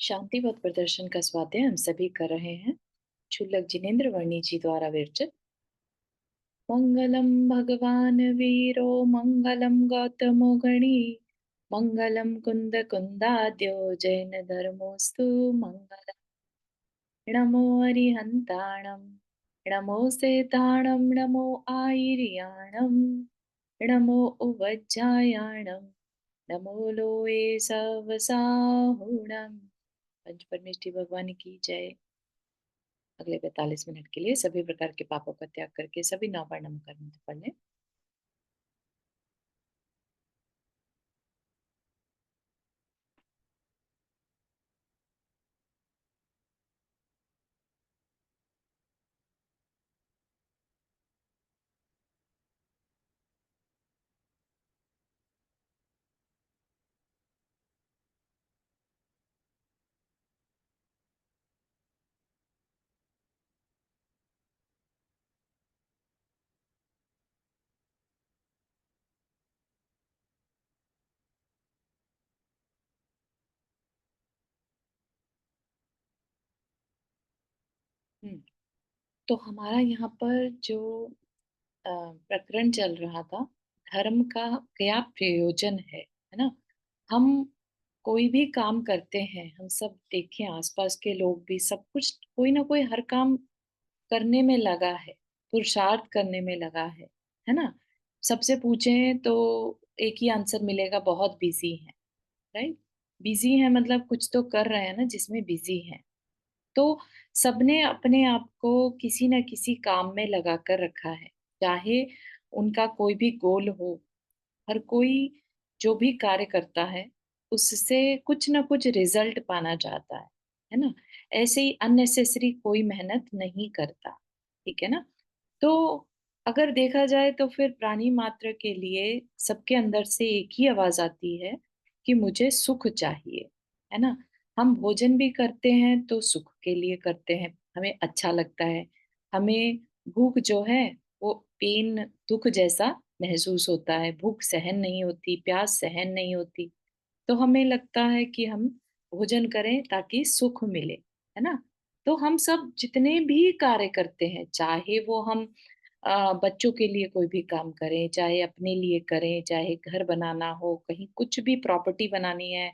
शांतिवत प्रदर्शन का स्वाध्याय हम सभी कर रहे हैं। क्षुल्लक जिनेन्द्र वर्णी जी द्वारा विरचित। मंगलम भगवान वीरो मंगलम गौतमो गणी मंगलम कुंद कुंदाद्यो जैन धर्मोस्तु मंगलम। नमो अरिहंताणम, नमो सेताणम, नमो आयर्याणम, नमो उवज्जायाणम, नमो लोए सवसाहुणम। पंच परमेष्टि भगवान की जय। अगले 45 मिनट के लिए सभी प्रकार के पापों का त्याग करके सभी नववर्ण नमकर मंत्र पढ़ लें। हम्म, तो हमारा यहाँ पर जो प्रकरण चल रहा था, धर्म का क्या प्रयोजन है ना। हम कोई भी काम करते हैं, हम सब देखें आसपास के लोग भी सब कुछ कोई ना कोई हर काम करने में लगा है, पुरुषार्थ करने में लगा है ना। सबसे पूछें तो एक ही आंसर मिलेगा, बहुत बिजी है। राइट। बिजी है मतलब कुछ तो कर रहे हैं ना जिसमें बिजी है। तो सबने अपने आप को किसी न किसी काम में लगा कर रखा है, चाहे उनका कोई भी गोल हो। हर कोई जो भी कार्य करता है उससे कुछ ना कुछ रिजल्ट पाना चाहता है ना। ऐसे ही अननेसेसरी कोई मेहनत नहीं करता। ठीक है ना। तो अगर देखा जाए तो फिर प्राणी मात्र के लिए सबके अंदर से एक ही आवाज आती है कि मुझे सुख चाहिए। है ना। हम भोजन भी करते हैं तो सुख के लिए करते हैं, हमें अच्छा लगता है। हमें भूख जो है वो पेन, दुख जैसा महसूस होता है। भूख सहन नहीं होती, प्यास सहन नहीं होती, तो हमें लगता है कि हम भोजन करें ताकि सुख मिले। है ना। तो हम सब जितने भी कार्य करते हैं, चाहे वो हम बच्चों के लिए कोई भी काम करें, चाहे अपने लिए करें, चाहे घर बनाना हो, कहीं कुछ भी प्रॉपर्टी बनानी है,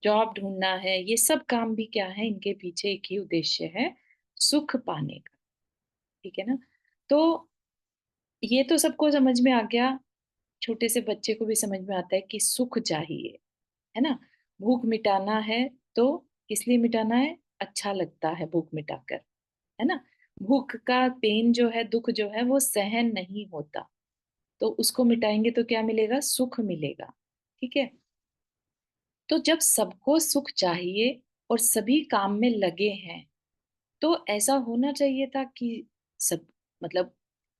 जॉब ढूंढना है, ये सब काम भी क्या है, इनके पीछे एक ही उद्देश्य है, सुख पाने का। ठीक है ना। तो ये तो सबको समझ में आ गया। छोटे से बच्चे को भी समझ में आता है कि सुख चाहिए। है ना। भूख मिटाना है तो किस लिए मिटाना है, अच्छा लगता है भूख मिटाकर। है ना। भूख का पेन जो है, दुख जो है वो सहन नहीं होता, तो उसको मिटाएंगे तो क्या मिलेगा, सुख मिलेगा। ठीक है। तो जब सबको सुख चाहिए और सभी काम में लगे हैं, तो ऐसा होना चाहिए था कि सब, मतलब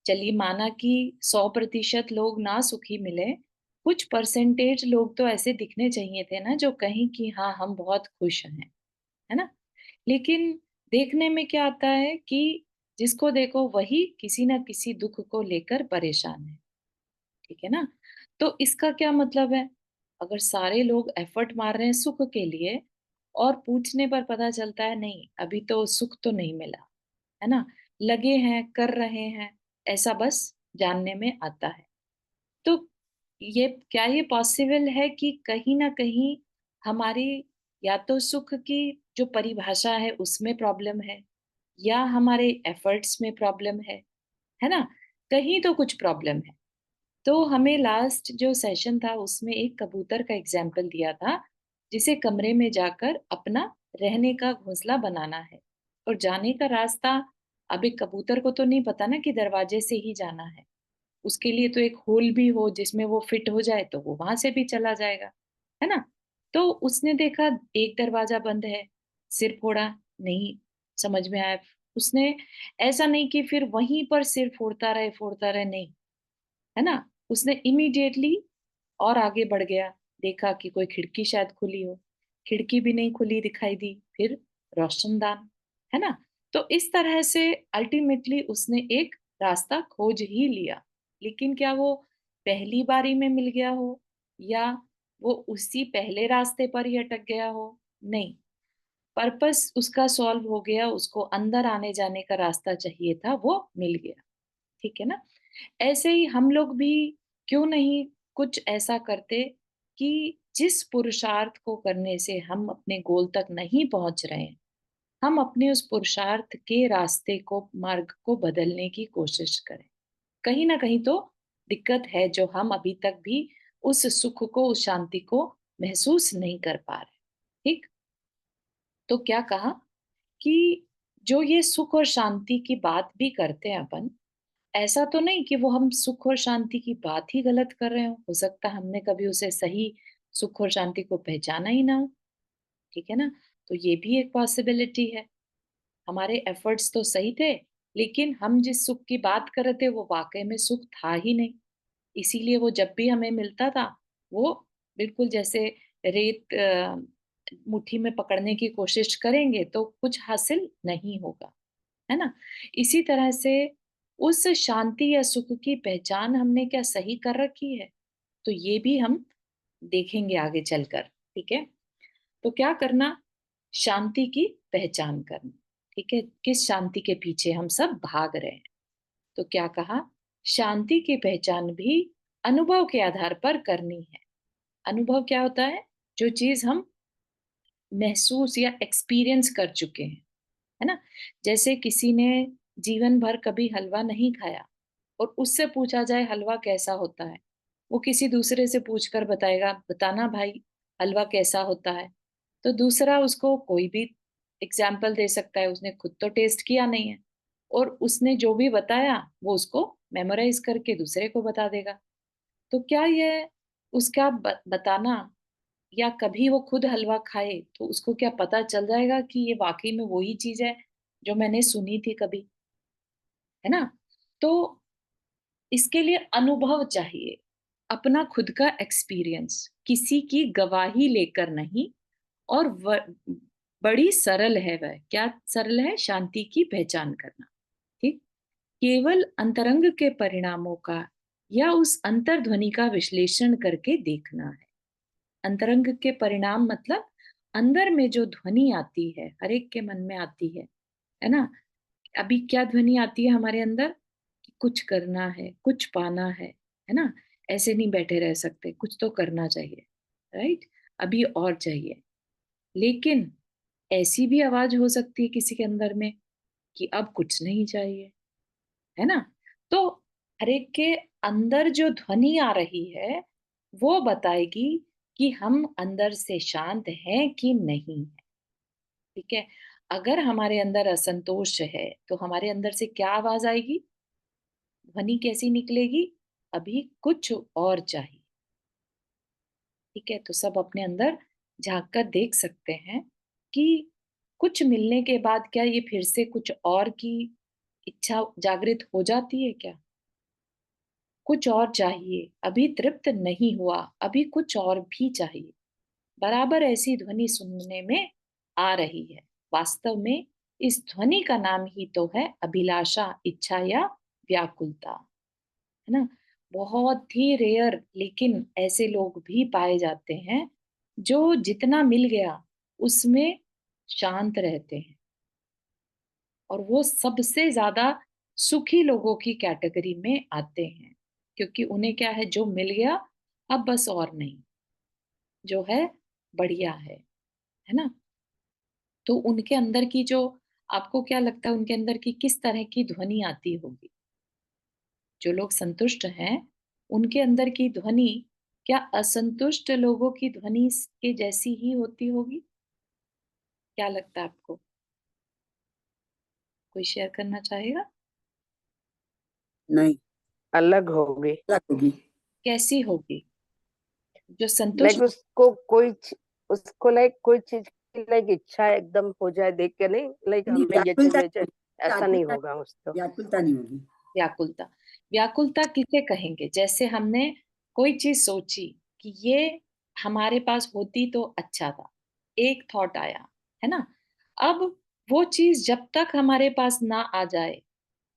चलिए माना कि 100% लोग ना सुखी मिले, कुछ परसेंटेज लोग तो ऐसे दिखने चाहिए थे ना जो कहीं कि हाँ हम बहुत खुश हैं। है ना। लेकिन देखने में क्या आता है कि जिसको देखो वही किसी ना किसी दुख को लेकर परेशान है। ठीक है ना। तो इसका क्या मतलब है, अगर सारे लोग एफर्ट मार रहे हैं सुख के लिए और पूछने पर पता चलता है नहीं अभी तो सुख तो नहीं मिला, है ना, लगे हैं कर रहे हैं, ऐसा बस जानने में आता है। तो ये क्या ये पॉसिबल है कि कहीं ना कहीं हमारी या तो सुख की जो परिभाषा है उसमें प्रॉब्लम है, या हमारे एफर्ट्स में प्रॉब्लम है ना। कहीं तो कुछ प्रॉब्लम है। तो हमें लास्ट जो सेशन था उसमें एक कबूतर का एग्जाम्पल दिया था, जिसे कमरे में जाकर अपना रहने का घोंसला बनाना है और जाने का रास्ता। अब एक कबूतर को तो नहीं पता ना कि दरवाजे से ही जाना है, उसके लिए तो एक होल भी हो जिसमें वो फिट हो जाए तो वो वहां से भी चला जाएगा। है ना। तो उसने देखा एक दरवाजा बंद है, सिर फोड़ा, नहीं समझ में आया। उसने ऐसा नहीं कि फिर वहीं पर सिर फोड़ता रहे, नहीं, है ना। उसने इमीडिएटली और आगे बढ़ गया, देखा कि कोई खिड़की शायद खुली हो, खिड़की भी नहीं खुली दिखाई दी, फिर रोशनदान। है ना। तो इस तरह से अल्टीमेटली उसने एक रास्ता खोज ही लिया। लेकिन क्या वो पहली बारी में मिल गया हो, या वो उसी पहले रास्ते पर ही अटक गया हो, नहीं। पर्पस उसका सॉल्व हो गया, उसको अंदर आने जाने का रास्ता चाहिए था, वो मिल गया। ठीक है ना? ऐसे ही हम लोग भी क्यों नहीं कुछ ऐसा करते कि जिस पुरुषार्थ को करने से हम अपने गोल तक नहीं पहुंच रहे हैं, हम अपने उस पुरुषार्थ के रास्ते को, मार्ग को बदलने की कोशिश करें। कहीं ना कहीं तो दिक्कत है जो हम अभी तक भी उस सुख को, उस शांति को महसूस नहीं कर पा रहे। ठीक? तो क्या कहा कि जो ये सुख और शांति की बात भी करते हैं अपन, ऐसा तो नहीं कि वो हम सुख और शांति की बात ही गलत कर रहे हो सकता है हमने कभी उसे सही सुख और शांति को पहचाना ही ना हो। ठीक है ना? तो ये भी एक पॉसिबिलिटी है। हमारे एफर्ट्स तो सही थे, लेकिन हम जिस सुख की बात कर रहे थे वो वाकई में सुख था ही नहीं। इसीलिए वो जब भी हमें मिलता था, वो बिल्कुल जैसे रेत मुट्ठी में पकड़ने की कोशिश करेंगे तो कुछ हासिल नहीं होगा, है ना? इसी तरह से उस शांति या सुख की पहचान हमने क्या सही कर रखी है? तो ये भी हम देखेंगे आगे चलकर, ठीक है? तो क्या करना? शांति की पहचान करना, ठीक है? किस शांति के पीछे हम सब भाग रहे हैं? तो क्या कहा? शांति की पहचान भी अनुभव के आधार पर करनी है। अनुभव क्या होता है? जो चीज हम महसूस या एक्सपीरियंस कर चुके हैं, है ना? जैसे किसी ने जीवन भर कभी हलवा नहीं खाया और उससे पूछा जाए हलवा कैसा होता है, वो किसी दूसरे से पूछकर बताएगा, बताना भाई हलवा कैसा होता है। तो दूसरा उसको कोई भी एग्जाम्पल दे सकता है, उसने खुद तो टेस्ट किया नहीं है, और उसने जो भी बताया वो उसको मेमोराइज करके दूसरे को बता देगा। तो क्या ये उसका बताना, या कभी वो खुद हलवा खाए तो उसको क्या पता चल जाएगा कि ये वाकई में वही चीज है जो मैंने सुनी थी कभी, है ना? तो इसके लिए अनुभव चाहिए, अपना खुद का एक्सपीरियंस, किसी की गवाही लेकर नहीं। और बड़ी सरल है वह, क्या सरल है? शांति की पहचान करना। ठीक? केवल अंतरंग के परिणामों का या उस अंतर्ध्वनि का विश्लेषण करके देखना है। अंतरंग के परिणाम मतलब अंदर में जो ध्वनि आती है, हर एक के मन में आती है ना? अभी क्या ध्वनि आती है हमारे अंदर कि कुछ करना है, कुछ पाना है ना? ऐसे नहीं बैठे रह सकते, कुछ तो करना चाहिए, राइट? अभी और चाहिए। लेकिन ऐसी भी आवाज हो सकती है किसी के अंदर में कि अब कुछ नहीं चाहिए, है ना? तो हर एक के अंदर जो ध्वनि आ रही है, वो बताएगी कि हम अंदर से शांत हैं कि नहीं है। ठीक है? अगर हमारे अंदर असंतोष है, तो हमारे अंदर से क्या आवाज आएगी? ध्वनि कैसी निकलेगी? अभी कुछ और चाहिए। ठीक है? तो सब अपने अंदर झांक कर देख सकते हैं कि कुछ मिलने के बाद क्या ये फिर से कुछ और की इच्छा जागृत हो जाती है क्या? कुछ और चाहिए, अभी तृप्त नहीं हुआ, अभी कुछ और भी चाहिए। बराबर ऐसी ध्वनि सुनने में आ रही है। वास्तव में इस ध्वनि का नाम ही तो है अभिलाषा, इच्छा या व्याकुलता, है ना? बहुत ही रेयर, लेकिन ऐसे लोग भी पाए जाते हैं जो जितना मिल गया उसमें शांत रहते हैं, और वो सबसे ज्यादा सुखी लोगों की कैटेगरी में आते हैं, क्योंकि उन्हें क्या है, जो मिल गया अब बस और नहीं, जो है बढ़िया है ना? तो उनके अंदर की जो, आपको क्या लगता है उनके अंदर की किस तरह की ध्वनि आती होगी? जो लोग संतुष्ट हैं, उनके अंदर की ध्वनि क्या असंतुष्ट लोगों की ध्वनि के जैसी ही होती होगी? क्या लगता है आपको? कोई शेयर करना चाहेगा? नहीं, अलग होगी। अलग होगी। कैसी होगी? जो लाइक संतुष्ट, उसको उसको लाइक कोई चीज की लाइक इच्छा एकदम हो जाए देख के, नहीं लाइक नहीं, हमें ये व्याकुलता चाहिए, ऐसा नहीं व्याकुलता होगा उसको। व्याकुलता नहीं होगी। व्याकुलता। व्याकुलता किसे कहेंगे? जैसे हमने कोई चीज सोची कि ये हमारे पास होती तो अच्छा था, एक थॉट आया, है ना? अब वो चीज जब तक हमारे पास ना आ जाए,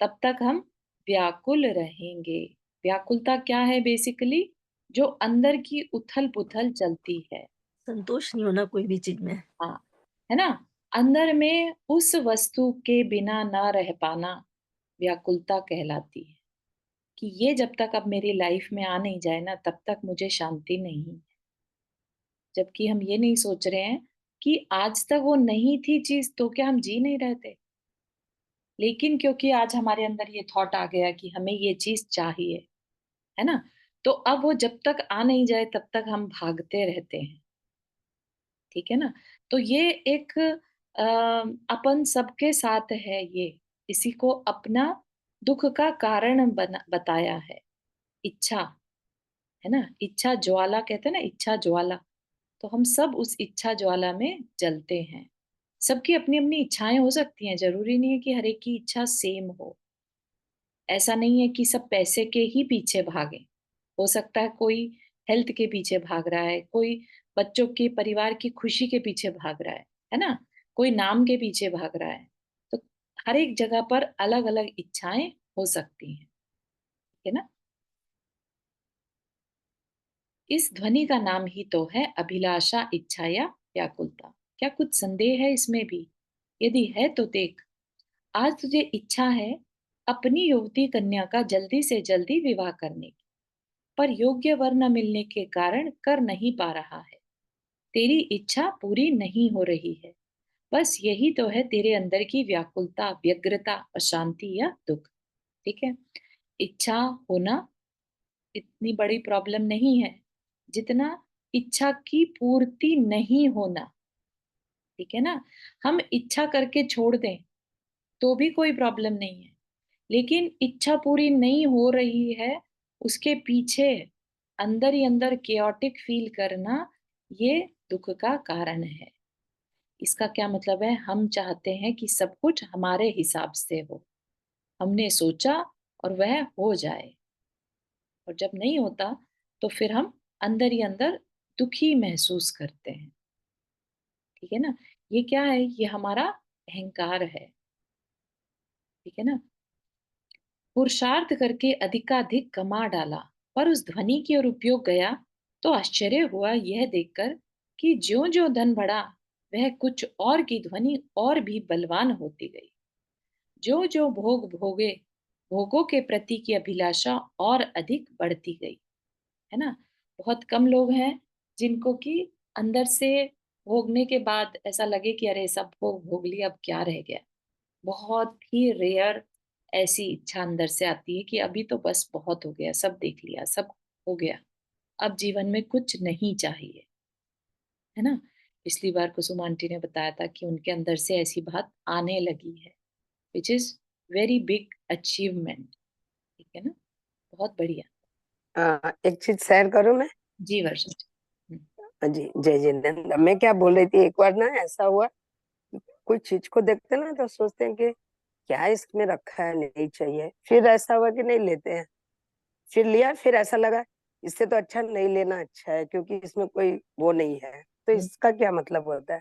तब तक हम व्याकुल रहेंगे। व्याकुलता क्या है? बेसिकली जो अंदर की उथल पुथल चलती है। संतोष नहीं होना कोई भी चीज में। हाँ, है ना? अंदर में उस वस्तु के बिना ना रह पाना व्याकुलता कहलाती है, कि ये जब तक अब मेरी लाइफ में आ नहीं जाए ना, तब तक मुझे शांति नहीं है। जबकि हम ये नहीं सोच रहे हैं कि आज तक वो नहीं थी चीज़, तो क्या हम जी नहीं रहे थे? लेकिन क्योंकि आज हमारे अंदर ये थॉट आ गया कि हमें ये चीज़ चाहिए, है ना? तो अब वो जब तक आ नहीं जाए तब तक हम भागते रहते हैं, ठीक है ना? तो ये एक अपन सबके साथ है ये, इसी को अपना दुःख का कारण बताया है, इच्छा, है ना? इच्छा ज्वाला कहते हैं ना, इच्छा ज्वाला। तो हम सब उस इच्छा ज्वाला में जलते हैं। सबकी अपनी-अपनी इच्छाएँ हो सकती हैं, ज़रूरी नहीं है कि हर एक की इच्छा सेम हो। ऐसा नहीं है कि सब पैसे के ही पीछे भागें। हो सकता है कोई हेल्थ के पीछे भाग रहा है, कोई बच्चों के परिवार की खुशी के पीछे भाग रहा है ना? कोई नाम के पीछे भाग रहा है। तो हर एक जगह पर अलग-अलग इच्छाएँ हो सकती हैं, है ना? इस ध्वनि का नाम ही तो है अभिलाषा, इच्छा या व्याकुलता। क्या कुछ संदेह है इसमें भी? यदि है तो देख, आज तुझे इच्छा है अपनी युवती कन्या का जल्दी से जल्दी विवाह करने की, पर योग्य वर न मिलने के कारण कर नहीं पा रहा है। तेरी इच्छा पूरी नहीं हो रही है। बस यही तो है तेरे अंदर की व्याकुलता, व्यग्रता, अशांति या दुख। ठीक है? इच्छा होना इतनी बड़ी प्रॉब्लम नहीं है, जितना इच्छा की पूर्ति नहीं होना, ठीक है ना? हम इच्छा करके छोड़ दें, तो भी कोई प्रॉब्लम नहीं है। लेकिन इच्छा पूरी नहीं हो रही है, उसके पीछे अंदर ही अंदर केओटिक फील करना, ये दुःख का कारण है। इसका क्या मतलब है? हम चाहते हैं कि सब कुछ हमारे हिसाब से हो। हमने सोचा और वह हो जाए। और जब नहीं होता तो फिर हम अंदर ही अंदर दुखी महसूस करते हैं, ठीक है ना? ये क्या है? ये हमारा अहंकार है, ठीक है ना? पुरुषार्थ करके अधिकाधिक कमा डाला, पर उस ध्वनि की ओर उपयोग गया तो आश्चर्य हुआ यह देखकर कि ज्यो-ज्यो धन बढ़ा, वह कुछ और की ध्वनि और भी बलवान होती गई। जो-जो भोग भोगे, भोगों के प्रति की अभिलाषा और अधिक बढ़ती गई। है ना? बहुत कम लोग हैं जिनको कि अंदर से भोगने के बाद ऐसा लगे कि अरे सब भोग भोग लिया, अब क्या रह गया? बहुत ही रेयर ऐसी इच्छा अंदर से आती है कि अभी तो बस बहुत हो गया, सब देख लिया, सब हो गया। अब जीवन में कुछ नहीं चाहिए, है ना? पिछली बार कुसुम आंटी ने बताया था कि उनके अंदर से ऐसी बात आने लगी है, which is very big achievement, ठीक है ना? बहुत बढ़िया। एक चीज शेयर करूं मैं। जी वर्षा जी। हुँ, जी, जय जिनेन्द्र। मैं क्या बोल रही थी, एक बार ना ऐसा हुआ, कोई चीज को देखते हैं ना तो सोचते हैं कि क्या इसमें रखा है, नहीं चाहिए, फिर ऐसा हुआ कि नहीं लेते हैं, फिर लिया, फिर ऐसा लगा इससे तो अच्छा नहीं लेना अच्छा है, क्योंकि इसमें कोई वो नहीं है। तो हुँ। इसका क्या मतलब होता है?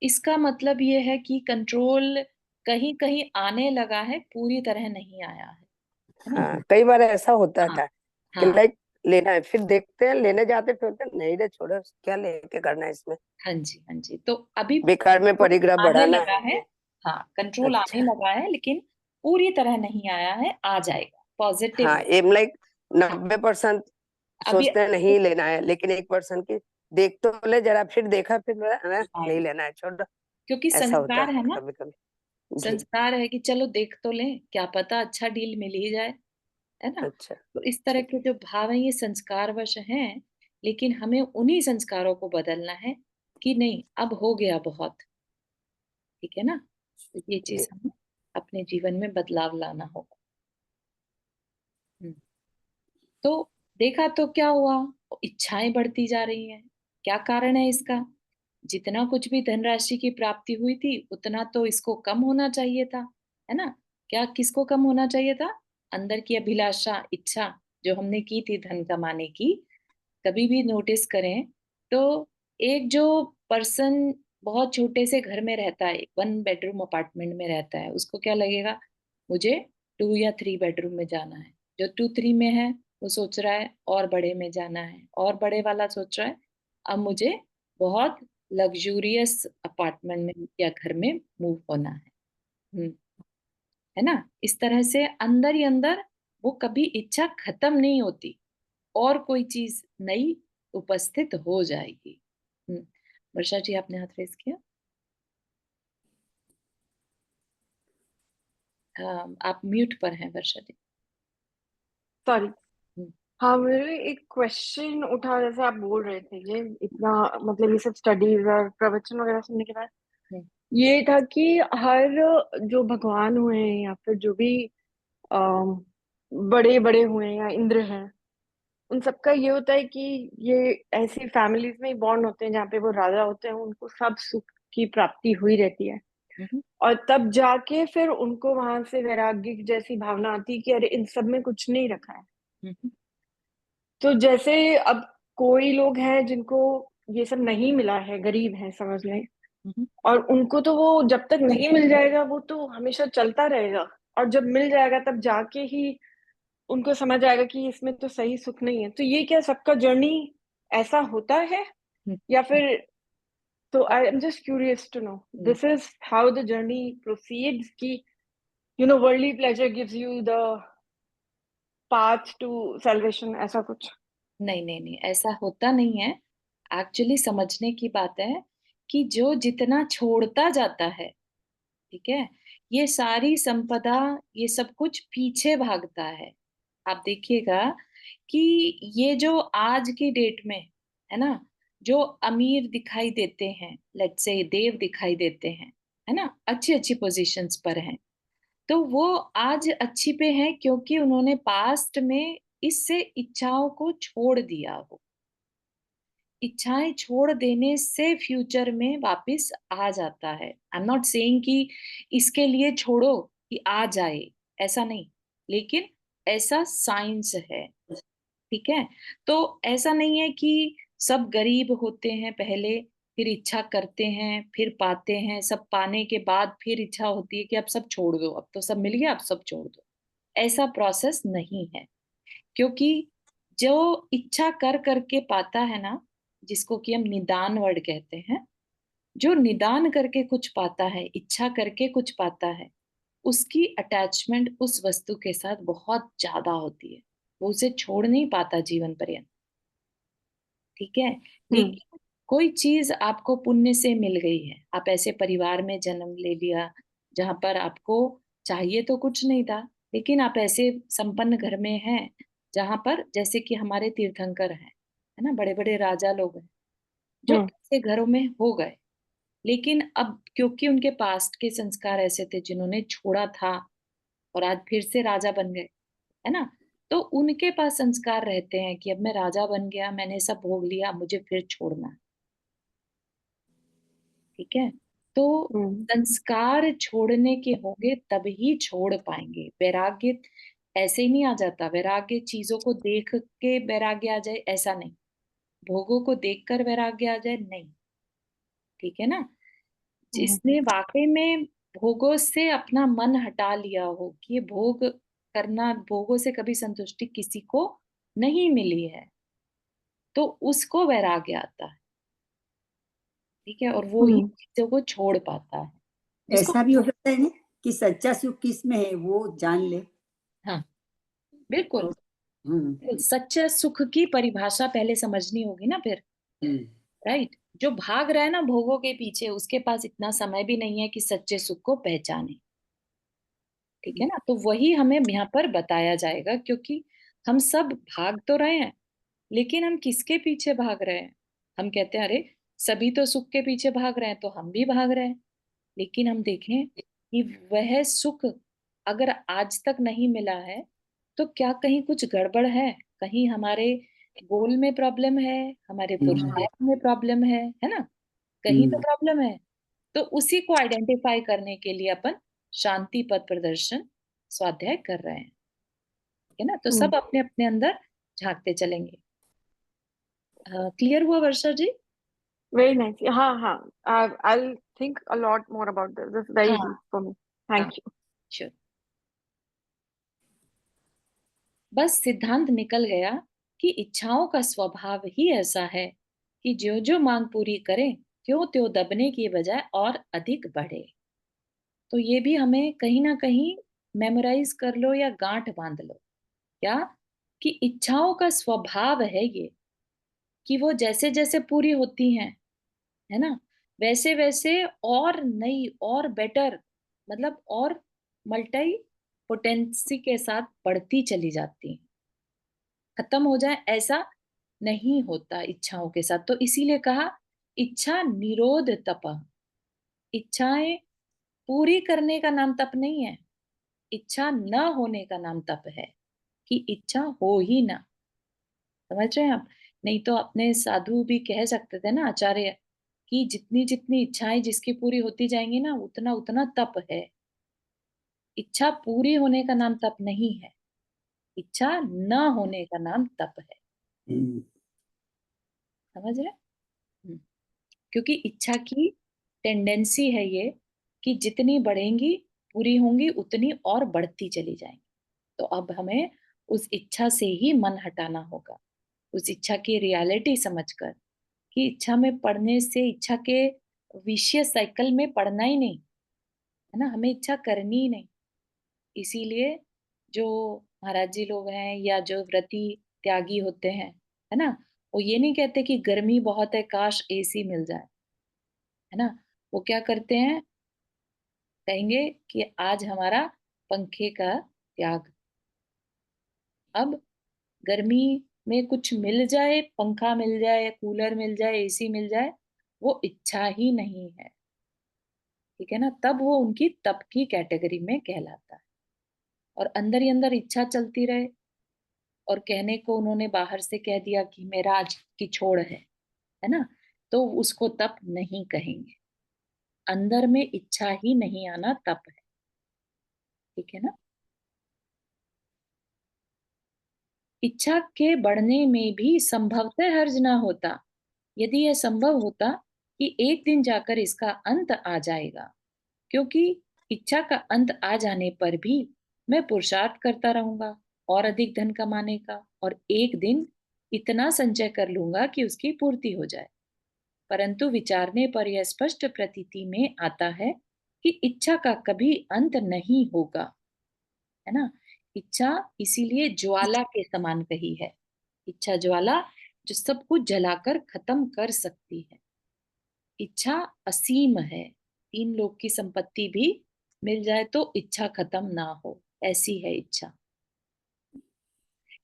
इसका मतलब ये है कि कंट्रोल कहीं-कहीं आने लगा है, पूरी तरह नहीं आया है ना? हाँ, कई बार ऐसा होता हाँ, था कि हाँ, लाइक लेना है, फिर देखते हैं, लेने जाते फिर होते हैं, नहीं रे छोड़ो, क्या लेके करना है इसमें, हाँ जी, हाँ जी। तो अभी बेकार में कंट्रोल परिग्रह आने बढ़ाना लगा है। है। हाँ, कंट्रोल आने अच्छा। लगा है लेकिन पूरी तरह नहीं आया है, आ जाएगा, पॉज़िटिव हाँ, है। एम लाइक हाँ, 90% अभी सोचते हैं नहीं लेना है, लेकिन 1% की देख तो ले जरा, फिर देखा, फिर बोला, नहीं हाँ, लेना है, छोड़ दो। क्योंकि ऐसा होता संस्कार है है ना, कभी कभी। जी। संस्कार है कि चलो देख तो लें, क्या पता अच्छा डील मिल ही जाए, है ना? अच्छा। तो इस तरह ठीक के जो भाव हैं ये संस्कारवश हैं, लेकिन हमें उन्हीं संस्कारों को बदलना है कि नहीं अब हो गया बहुत, ठीक है ना? तो ये है। चीज़ जी। हमें अपने जीवन में बदलाव लाना होगा। हुँ। तो देखा तो क्या हुआ? इच्छाएँ बढ़ती जा रही हैं। क्या कारण है इसका? जितना कुछ भी धनराशि की प्राप्ति हुई थी, उतना तो इसको कम होना चाहिए था, है ना? क्या किसको कम होना चाहिए था? अंदर की अभिलाषा, इच्छा जो हमने की थी धन कमाने की, कभी भी नोटिस करें तो एक जो पर्सन बहुत छोटे से घर में रहता है, 1 बेडरूम अपार्टमेंट में रहता है, उसको क्या लगेगा, मुझे 2 या 3 बेडरूम में जाना है। जो 2-3 में है, वो सोच रहा है और बड़े में जाना है और बड़े वाला सोच रहा है, अब मुझे बहुत लग्जूरियस अपार्टमेंट में या घर में मूव होना है। है ना? इस तरह से अंदर ही अंदर वो कभी इच्छा खत्म नहीं होती, और कोई चीज नई उपस्थित हो जाएगी। वर्षा जी, आपने हाथ रेस किया। आप म्यूट पर हैं वर्षा जी। सॉरी। हम्म, हाँ, मेरे एक क्वेश्चन उठा, जैसे आप बोल रहे थे ये इतना, मतलब ये सब स्टडीज और प्रवचन वगैरह सुनने के बाद हम्म, ये था कि हर जो भगवान हुए हैं या फिर जो भी बड़े बड़े हुए हैं या इंद्र हैं, उन सबका ये होता है कि ये ऐसी फैमिलीज में ही बॉर्न होते हैं जहाँ पे वो राजा होते हैं, उनको सब सुख की प्राप्ति हुई रहती है। हम्म, और तब जाके फिर उनको वहां से वैराग्य की जैसी भावना आती है कि अरे इन सब में कुछ नहीं रखा है। हम्म, तो जैसे अब कोई लोग हैं जिनको ये सब नहीं मिला है, गरीब हैं समझ लें, हम्म, और उनको तो वो जब तक नहीं मिल जाएगा वो तो हमेशा चलता रहेगा, और जब मिल जाएगा तब जाके ही उनको समझ आएगा कि इसमें तो सही सुख नहीं है। तो ये क्या सबका जर्नी ऐसा होता है, हम्म, या फिर, तो I am just curious to know hmm. This is how the journey proceeds कि worldly pleasure gives you the path to salvation, ऐसा कुछ? नहीं नहीं नहीं, ऐसा होता नहीं है। एक्चुअली समझने की बात है कि जो जितना छोड़ता जाता है, ठीक है, ये सारी संपदा, ये सब कुछ पीछे भागता है। आप देखिएगा कि ये जो आज की डेट में है ना, जो अमीर दिखाई देते हैं, लेट्स से देव दिखाई देते हैं, है ना, अच्छी अच्छी पोजीशंस पर हैं, तो वो आज अच्छी पे हैं क्योंकि उन्होंने पास्ट में इससे इच्छाओं को छोड़ दिया हो। इच्छाएं छोड़ देने से फ्यूचर में वापस आ जाता है। आई एम नॉट सेइंग कि इसके लिए छोड़ो कि आ जाए, ऐसा नहीं, लेकिन ऐसा साइंस है। ठीक है? तो ऐसा नहीं है कि सब गरीब होते हैं पहले, फिर इच्छा करते हैं, फिर पाते हैं, सब पाने के बाद फिर इच्छा होती है कि अब सब छोड़ दो, अब तो सब मिल गया, अब सब छोड़ दो। ऐसा प्रोसेस नहीं है। क्योंकि जो इच्छा कर करके पाता है ना, जिसको कि हम निदान वर्ड कहते हैं, जो निदान करके कुछ पाता है, इच्छा करके कुछ पाता है, उसकी अटैचमेंट उस वस्तु के साथ बहुत ज्यादा होती है। वो उसे छोड़ नहीं पाता जीवन पर्यंत। ठीक है? हम्म। लेकिन कोई चीज आपको पुण्य से मिल गई है, आप ऐसे परिवार में जन्म ले लिया जहां पर आपको चाहिए तो कुछ नहीं था, लेकिन आप ऐसे संपन्न घर में हैं जहां पर, जैसे कि हमारे तीर्थंकर हैं, है ना, बड़े बड़े राजा लोग हैं जो हम्म। ऐसे घरों में हो गए, लेकिन अब क्योंकि उनके पास्ट के संस्कार ऐसे थे जिन्होंने छोड़ा था, और आज फिर से राजा बन गए, है ना, तो उनके पास संस्कार रहते हैं कि अब मैं राजा बन गया, मैंने सब भोग लिया, अब मुझे फिर छोड़ना है। ठीक है? तो हम्म। संस्कार छोड़ने के होंगे तभी छोड़ पाएंगे। वैराग्य ऐसे ही नहीं आ जाता। वैराग्य चीजों को देख के वैराग्य आ जाए, ऐसा नहीं। भोगों को देखकर वैराग्य आ जाए, नहीं। ठीक है ना? हम्म। जिसने वाकई में भोगों से अपना मन हटा लिया हो कि ये भोग करना, भोगों से कभी संतुष्टि किसी को नहीं मिली है, तो उसको वैराग्य आता है। ठीक है? और वो ही हम्म। चीजों को छोड़ पाता है, जिसको। ऐसा भी हो सकता है ना कि सच्चा सुख किस में है वो जान ले। हाँ, बिल्कुल। तो हम्म बिल्कुल, सच्चे सुख की परिभाषा पहले समझनी होगी ना फिर। हम्म राइट? जो भाग रहा है ना भोगों के पीछे, उसके पास इतना समय भी नहीं है कि सच्चे सुख को पहचाने। ठीक है ना? तो वही हमें यहाँ पर बताया जाएगा, क्योंकि हम सब भाग तो रहे हैं, लेकिन हम किसके पीछे भाग रहे हैं? हम कहते हैं अरे सभी तो सुख के पीछे भाग रहे हैं, तो हम भी भाग रहे हैं। लेकिन हम देखें कि वह सुख अगर आज तक नहीं मिला है, तो क्या कहीं कुछ गड़बड़ है? कहीं हमारे गोल में प्रॉब्लम है, हमारे हम्म पुरुषार्थ में प्रॉब्लम है ना? कहीं तो हम्म प्रॉब्लम है। तो उसी को आइडेंटिफाई करने के लिए अपन शांति पथ प्रदर्शन स्वाध्याय कर रहे हैं। ठीक है ना? तो हम्म। सब अपने अपने अंदर झांकते चलेंगे। क्लियर हुआ वर्षा जी? Very nice. हाँ हाँ, I think a lot more about this, this very हाँ डीप फॉर मी। हाँ, थैंक यू। श्योर। बस सिद्धांत निकल गया कि इच्छाओं का स्वभाव ही ऐसा है कि जो जो मांग पूरी करें क्यों त्यों दबने की बजाय और अधिक बढ़े। तो ये भी हमें कहीं ना कहीं मेमोराइज कर लो या गांठ बांध लो। क्या? कि इच्छाओं का स्वभाव है ये, कि वो जैसे जैसे पूरी होती हैं, है ना, वैसे वैसे और नई और बेटर, मतलब और मल्टी पोटेंसी के साथ बढ़ती चली जाती हैं। खत्म हो जाए ऐसा नहीं होता इच्छाओं के साथ। तो इसीलिए कहा इच्छा निरोध तपः। इच्छाएं पूरी करने का नाम तप नहीं है, इच्छा न होने का नाम तप है, कि इच्छा हो ही ना। समझ रहे हैं आप? नहीं तो अपने साधु भी कह सकते थे ना, आचार्य, कि जितनी जितनी इच्छाएं जिसकी पूरी होती जाएंगी ना, उतना उतना तप है। इच्छा पूरी होने का नाम तप नहीं है, इच्छा न होने का नाम तप है। हम्म, समझ रहे? हम्म। क्योंकि इच्छा की टेंडेंसी है ये, कि जितनी बढ़ेंगी, पूरी होंगी, उतनी और बढ़ती चली जाएंगी। तो अब हमें उस इच्छा से ही मन हटाना होगा, उस इच्छा की रियलिटी समझकर, कि इच्छा में पढ़ने से इच्छा के विषय साइकिल में पढ़ना ही नहीं, है ना, हमें इच्छा करनी ही नहीं। इसीलिए जो महाराज जी लोग हैं या जो व्रती त्यागी होते हैं, है ना, वो ये नहीं कहते कि गर्मी बहुत है काश एसी मिल जाए, है ना, वो क्या करते हैं, कहेंगे कि आज हमारा पंखे का त्याग। अब गर्मी में कुछ मिल जाए, पंखा मिल जाए, कूलर मिल जाए, एसी मिल जाए, वो इच्छा ही नहीं है। ठीक है ना, तब वो उनकी तप की कैटेगरी में कहलाता है। और अंदर ही अंदर इच्छा चलती रहे, और कहने को उन्होंने बाहर से कह दिया कि मेरा आज की छोड़ है ना, तो उसको तप नहीं कहेंगे। अंदर में इच्छा ही नहीं आना तप है। ठीक है ना। इच्छा के बढ़ने में भी संभवतः हर्ज ना होता, यदि यह संभव होता कि एक दिन जाकर इसका अंत आ जाएगा। क्योंकि इच्छा का अंत आ जाने पर भी मैं पुरुषार्थ करता रहूंगा और अधिक धन कमाने का, और एक दिन इतना संचय कर लूंगा कि उसकी पूर्ति हो जाए। परंतु विचारने पर यह स्पष्ट प्रतीति में आता है कि इच्छा का कभी अंत नहीं होगा, है ना। इच्छा इसीलिए ज्वाला के समान कही है। इच्छा ज्वाला जो सब कुछ जलाकर खत्म कर सकती है। इच्छा असीम है, तीन लोक की संपत्ति भी मिल जाए तो इच्छा खत्म ना हो, ऐसी है इच्छा।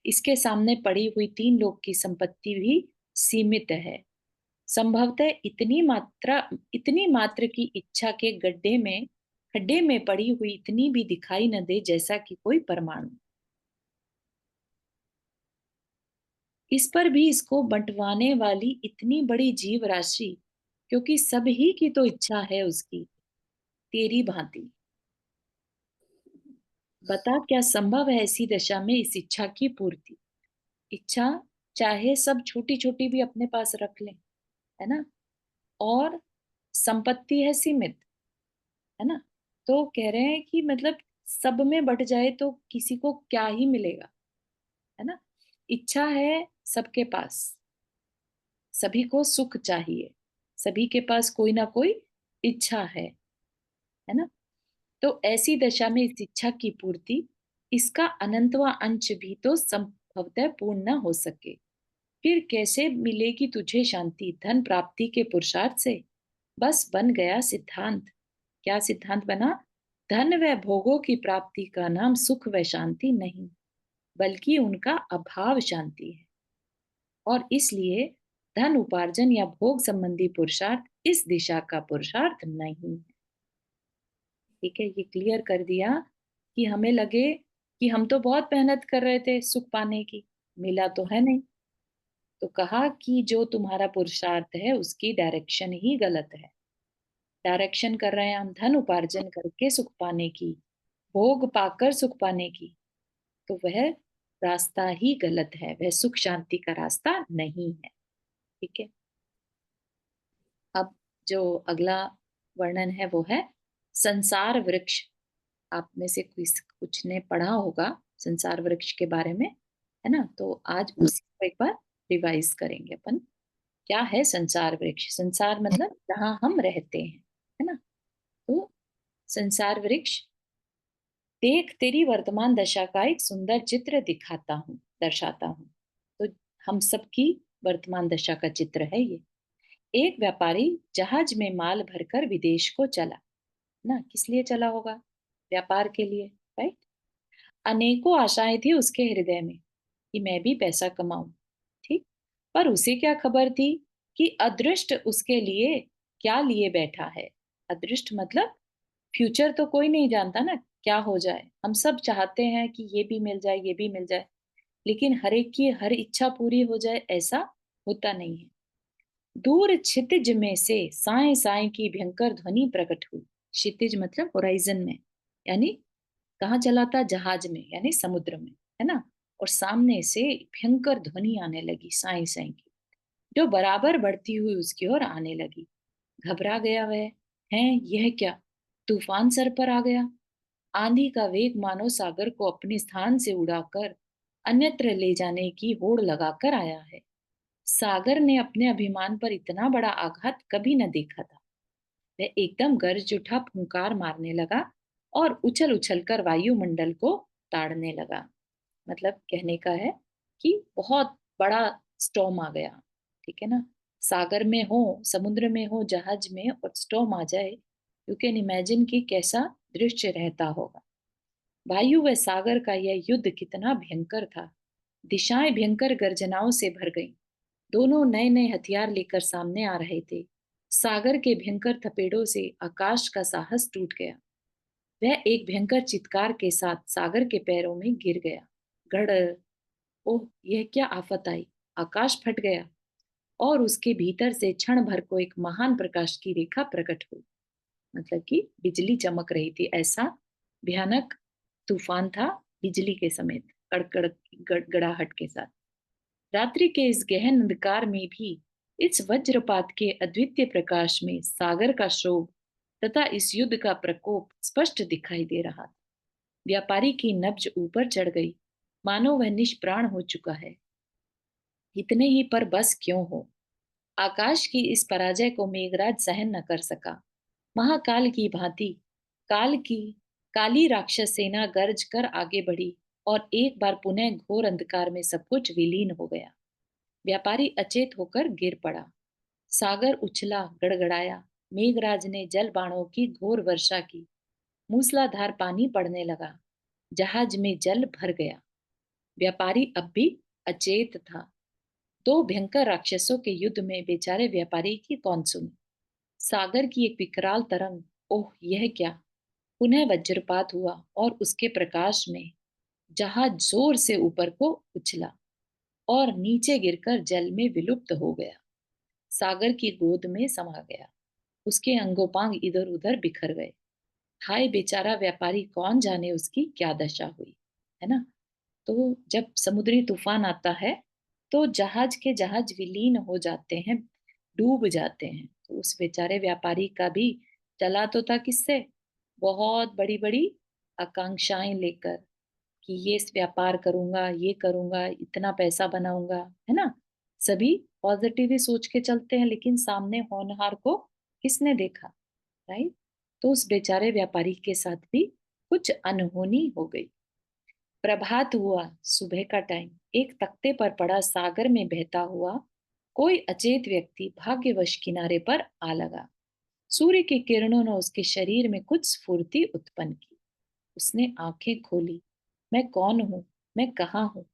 इसके सामने पड़ी हुई तीन लोक की संपत्ति भी सीमित है। संभवतः इतनी मात्र की इच्छा के खड्डे में पड़ी हुई इतनी भी दिखाई न दे, जैसा कि कोई परमाणु। इस पर भी इसको बंटवाने वाली इतनी बड़ी जीव राशि, क्योंकि सभी की तो इच्छा है उसकी, तेरी भांति। बता क्या संभव है ऐसी दशा में इस इच्छा की पूर्ति। इच्छा चाहे सब छोटी छोटी भी अपने पास रख लें, है ना, और संपत्ति है सीमित, है ना, तो कह रहे हैं कि मतलब सब में बट जाए तो किसी को क्या ही मिलेगा, है ना। इच्छा है सबके पास, सभी को सुख चाहिए, सभी के पास कोई ना कोई इच्छा है ना। तो ऐसी दशा में इस इच्छा की पूर्ति, इसका अनंतवा अंश भी तो संभवतः पूर्ण न हो सके। फिर कैसे मिलेगी तुझे शांति धन प्राप्ति के पुरुषार्थ से। बस बन गया सिद्धांत। क्या सिद्धांत बना? धन व भोगों की प्राप्ति का नाम सुख व शांति नहीं, बल्कि उनका अभाव शांति है। और इसलिए धन उपार्जन या भोग संबंधी पुरुषार्थ इस दिशा का पुरुषार्थ नहीं है। ठीक है, ये क्लियर कर दिया कि हमें लगे कि हम तो बहुत मेहनत कर रहे थे सुख पाने की, मिला तो है नहीं। तो कहा कि जो तुम्हारा पुरुषार्थ है उसकी डायरेक्शन ही गलत है। डायरेक्शन कर रहे हैं हम धन उपार्जन करके सुख पाने की, भोग पाकर सुख पाने की, तो वह रास्ता ही गलत है, वह सुख शांति का रास्ता नहीं है। ठीक है। अब जो अगला वर्णन है वो है संसार वृक्ष। आप में से कुछ ने पढ़ा होगा संसार वृक्ष के बारे में, है ना, तो आज उसी को एक बार रिवाइज करेंगे अपन। क्या है संसार वृक्ष? संसार मतलब जहां हम रहते हैं, है ना? तो संसार वृक्ष, देख तेरी वर्तमान दशा का एक सुंदर चित्र दिखाता हूँ, दर्शाता हूँ। तो हम सबकी वर्तमान दशा का चित्र है ये। एक व्यापारी जहाज में माल भरकर विदेश को चला, ना किस लिए चला होगा? व्यापार के लिए, राइट? अनेकों आशाएं थी उसके हृदय में कि मैं भी पैसा कमाऊं, ठीक? पर उसे क्या खबर थी कि अदृष्ट उसके लिए क्या लिए बैठा है। अदृष्ट मतलब फ्यूचर तो कोई नहीं जानता ना, क्या हो जाए। हम सब चाहते हैं कि ये भी मिल जाए, ये भी मिल जाए, लेकिन हर एक की हर इच्छा पूरी हो जाए, ऐसा होता नहीं है। दूर क्षितिज में से साए साए की भयंकर ध्वनि प्रकट हुई। क्षितिज मतलब होराइजन में, यानी कहाँ चला था? जहाज में, यानी समुद्र में, है ना? और सामने से भयंकर ध्वनि आने लगी, साई साई की, जो बराबर बढ़ती हुई उसकी ओर आने लगी। घबरा गया वह। है यह क्या? तूफान सर पर आ गया। आंधी का वेग मानो सागर को अपने स्थान से उड़ाकर अन्यत्र ले जाने की होड़ लगाकर आया है। सागर ने अपने अभिमान पर इतना बड़ा आघात कभी न देखा था। वह एकदम गरज उठा, फुंकार मारने लगा और उछल उछल कर वायुमंडल को ताड़ने लगा। मतलब कहने का है कि बहुत बड़ा स्टॉर्म आ गया, ठीक है ना? सागर में हो, समुद्र में हो, जहाज में, और स्टॉर्म आ जाए, यू कैन इमेजिन कि कैसा दृश्य रहता होगा। वायु व सागर का यह युद्ध कितना भयंकर था। दिशाएं भयंकर गर्जनाओं से भर गईं। दोनों नए नए हथियार लेकर सामने आ रहे थे। सागर के भयंकर थपेड़ों से आकाश का साहस टूट गया। वह एक भयंकर चित्कार के साथ सागर के पैरों में गिर गया। गड़! ओह, यह क्या आफत आई! आकाश फट गया और उसके भीतर से क्षण भर को एक महान प्रकाश की रेखा प्रकट हुई। मतलब कि बिजली चमक रही थी, ऐसा भयानक तूफान था, बिजली के समेत, कड़कड़ गड़गड़ाहट के साथ। रात्रि के इस गहन अंधकार में भी इस वज्रपात के अद्वितीय प्रकाश में सागर का शोभ तथा इस युद्ध का प्रकोप स्पष्ट दिखाई दे रहा था। व्यापारी की नब्ज ऊपर चढ़ गई, मानो वह निष्प्राण हो चुका है। इतने ही पर बस क्यों हो। आकाश की इस पराजय को मेघराज सहन न कर सका। महाकाल की भांति काल की काली राक्षस सेना गर्ज कर आगे बढ़ी और एक बार पुनः घोर अंधकार में सब कुछ विलीन हो गया। व्यापारी अचेत होकर गिर पड़ा। सागर उछला, गड़गड़ाया। मेघराज ने जल बाणों की घोर वर्षा की। मूसलाधार पानी पड़ने लगा। जहाज में जल भर गया। व्यापारी अब भी अचेत था। दो भयंकर राक्षसों के युद्ध में बेचारे व्यापारी की कौन सुने। सागर की एक विकराल तरंग, ओह यह क्या! पुनः वज्रपात हुआ और उसके प्रकाश में जहाज जोर से ऊपर को उछला और नीचे गिरकर जल में विलुप्त हो गया। सागर की गोद में समा गया। उसके अंगोपांग इधर उधर बिखर गए। हाय बेचारा व्यापारी, कौन जाने उसकी क्या दशा हुई, है ना? तो जब समुद्री तूफान आता है तो जहाज के जहाज विलीन हो जाते हैं, डूब जाते हैं। तो उस बेचारे व्यापारी का भी चला तो था किससे? बहुत बड़ी बड़ी आकांक्षाएं लेकर कि ये इस व्यापार करूंगा, ये करूंगा, इतना पैसा बनाऊंगा, है ना? सभी पॉजिटिव ही सोच के चलते हैं, लेकिन सामने होनहार को किसने देखा, राइट? तो उस बेचारे व्यापारी के साथ भी कुछ अनहोनी हो गई। प्रभात हुआ, सुबह का टाइम। एक तख्ते पर पड़ा सागर में बहता हुआ कोई अचेत व्यक्ति भाग्यवश किनारे पर आ लगा। सूर्य की किरणों ने उसके शरीर में कुछ स्फूर्ति उत्पन्न की। उसने आंखें खोली। मैं कौन हूँ? मैं कहाँ हूँ?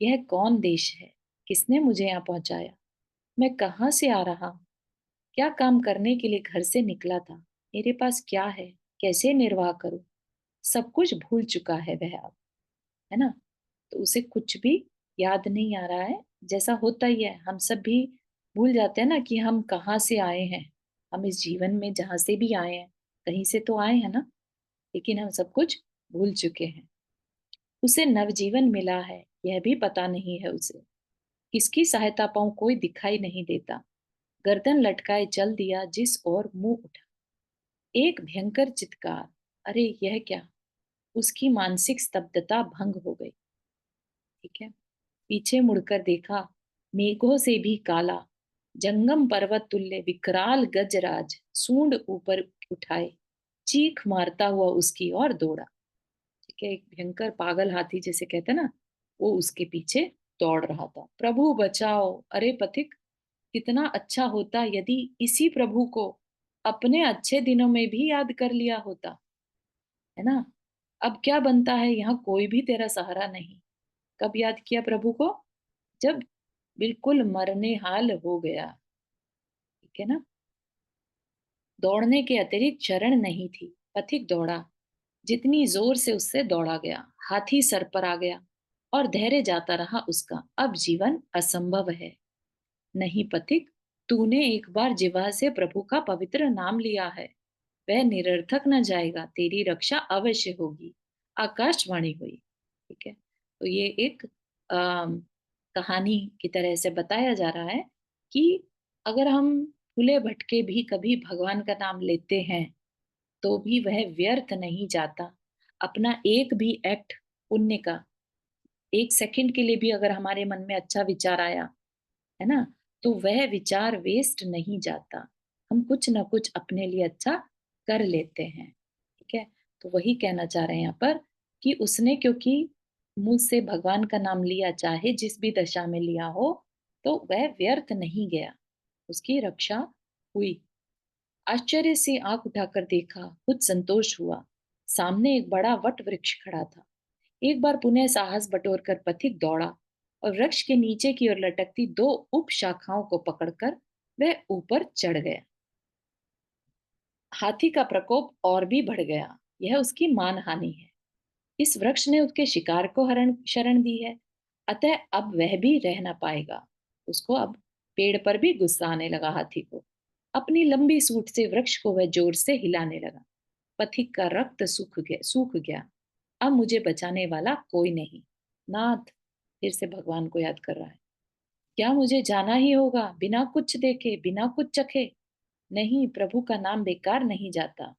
यह कौन देश है? किसने मुझे यहाँ पहुंचाया? मैं कहाँ से आ रहा हूँ? क्या काम करने के लिए घर से निकला था? मेरे पास क्या है? कैसे निर्वाह करूं? सब कुछ भूल चुका है वह अब, है ना? तो उसे कुछ भी याद नहीं आ रहा है। जैसा होता ही है, हम सब भी भूल जाते हैं ना कि हम कहाँ से आए हैं। हम इस जीवन में जहां से भी आए हैं, कहीं से तो आए हैं ना, लेकिन हम सब कुछ भूल चुके हैं। उसे नवजीवन मिला है, यह भी पता नहीं है उसे। किसकी सहायता पाऊं, कोई दिखाई नहीं देता। गर्दन लटकाए चल दिया जिस ओर मुंह उठा। एक भयंकर चित्कार, अरे यह क्या! उसकी मानसिक स्तब्धता भंग हो गई, ठीक है? पीछे मुड़कर देखा, मेघों से भी काला, जंगम पर्वत तुल्य विकराल गजराज सूंड ऊपर उठाए, चीख मारता हुआ उसकी ओर दौड़ा। ठीक है, एक भयंकर पागल हाथी जैसे कहते हैं ना, वो उसके पीछे दौड़ रहा था। प्रभु बचाओ, अरे पथिक, कितना अच्छा होता यदि इसी प्रभु को अपने अच्छे दिनों में भी याद कर लिया होता, है ना। अब क्या बनता है, यहाँ कोई भी तेरा सहारा नहीं। कब याद किया प्रभु को? जब बिल्कुल मरने हाल हो गया। ठीक है ना। दौड़ने के अतिरिक्त शरण नहीं थी। पथिक दौड़ा, जितनी जोर से उससे दौड़ा गया, हाथी सर पर आ गया और धैर्य जाता रहा उसका। अब जीवन असंभव है। नहीं पथिक, तूने एक बार जिह्वा से प्रभु का पवित्र नाम लिया है, वह निरर्थक न जाएगा, तेरी रक्षा अवश्य होगी। आकाशवाणी हुई। ठीक है, तो ये एक कहानी की तरह से बताया जा रहा है कि अगर हम भूले भटके भी कभी भगवान का नाम लेते हैं तो भी वह व्यर्थ नहीं जाता। अपना एक भी एक्ट पुण्य का, एक सेकंड के लिए भी अगर हमारे मन में अच्छा विचार आया, है ना, तो वह विचार वेस्ट नहीं जाता। हम कुछ ना कुछ अपने लिए अच्छा कर लेते हैं। ठीक है, तो वही कहना चाह रहे हैं यहाँ पर कि उसने क्योंकि मुंह से भगवान का नाम लिया, चाहे जिस भी दशा में लिया हो, तो वह व्यर्थ नहीं गया, उसकी रक्षा हुई। आश्चर्य से आंख उठाकर देखा, कुछ संतोष हुआ। सामने एक बड़ा वट वृक्ष खड़ा था। एक बार पुनः साहस बटोरकर पथिक दौड़ा और वृक्ष के नीचे की ओर लटकती दो उप शाखाओं को पकड़कर वह ऊपर चढ़ गया। हाथी का प्रकोप और भी बढ़ गया। यह उसकी मानहानि है। इस वृक्ष ने उसके शिकार को हरण शरण दी है, अतः अब वह भी रह ना पाएगा। उसको अब पेड़ पर भी गुस्सा आने लगा हाथी को। अपनी लंबी सूंड से वृक्ष को वह जोर से हिलाने लगा। पथिक का रक्त सूख गया। अब मुझे बचाने वाला कोई नहीं। नाथ, फिर से भगवान को याद कर रहा है, क्या मुझे जाना ही होगा बिना कुछ देखे, बिना कुछ चखे? नहीं, प्रभु का नाम बेकार नहीं जाता।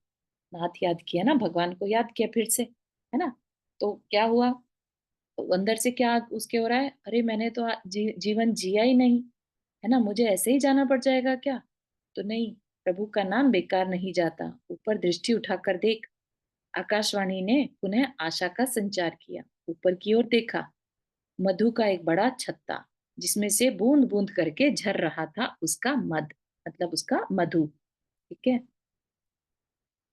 नाथ याद किया ना, भगवान को याद किया फिर से, है ना। तो क्या हुआ? तो अंदर से क्या उसके हो रहा है, अरे मैंने तो जीवन जिया ही नहीं, है ना, मुझे ऐसे ही जाना पड़ जाएगा क्या? तो नहीं, प्रभु का नाम बेकार नहीं जाता। ऊपर दृष्टि उठाकर देख। आकाशवाणी ने पुनः आशा का संचार किया। ऊपर की ओर देखा, मधु का एक बड़ा छत्ता, जिसमें से बूंद बूंद करके झर रहा था उसका मध, मतलब उसका मधु। ठीक है।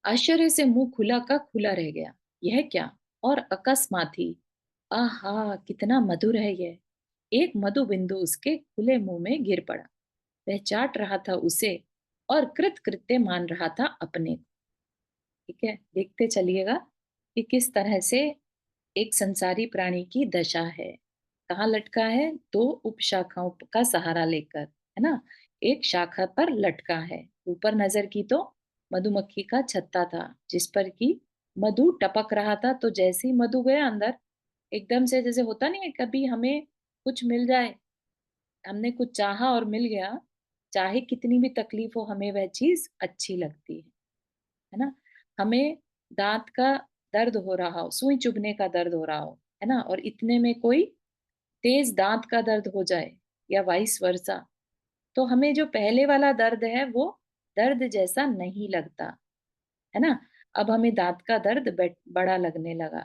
आश्चर्य से मुंह खुला का खुला रह गया। यह क्या? और अकस्मात ही, आहा कितना मधुर है यह! एक मधु बिंदु उसके खुले मुंह में गिर पड़ा। वह चाट रहा था उसे और कृत कृत्य मान रहा था अपने को। ठीक है, देखते चलिएगा कि किस तरह से एक संसारी प्राणी की दशा है। कहाँ लटका है? दो उपशाखाओं का सहारा लेकर, है ना। एक शाखा पर लटका है। ऊपर नजर की तो मधुमक्खी का छत्ता था, जिस पर की मधु टपक रहा था। तो जैसे ही मधु गया अंदर, एकदम से, जैसे होता नहीं है कभी हमें कुछ मिल जाए, हमने कुछ चाहा और मिल गया, चाहे कितनी भी तकलीफ हो, हमें वह चीज अच्छी लगती है ना। हमें दांत का दर्द हो रहा हो, सुई चुभने का दर्द हो रहा हो, है ना, और इतने में कोई तेज दांत का दर्द हो जाए या वाइस वर्सा, तो हमें जो पहले वाला दर्द है वो दर्द जैसा नहीं लगता, है ना। अब हमें दांत का दर्द बड़ा लगने लगा।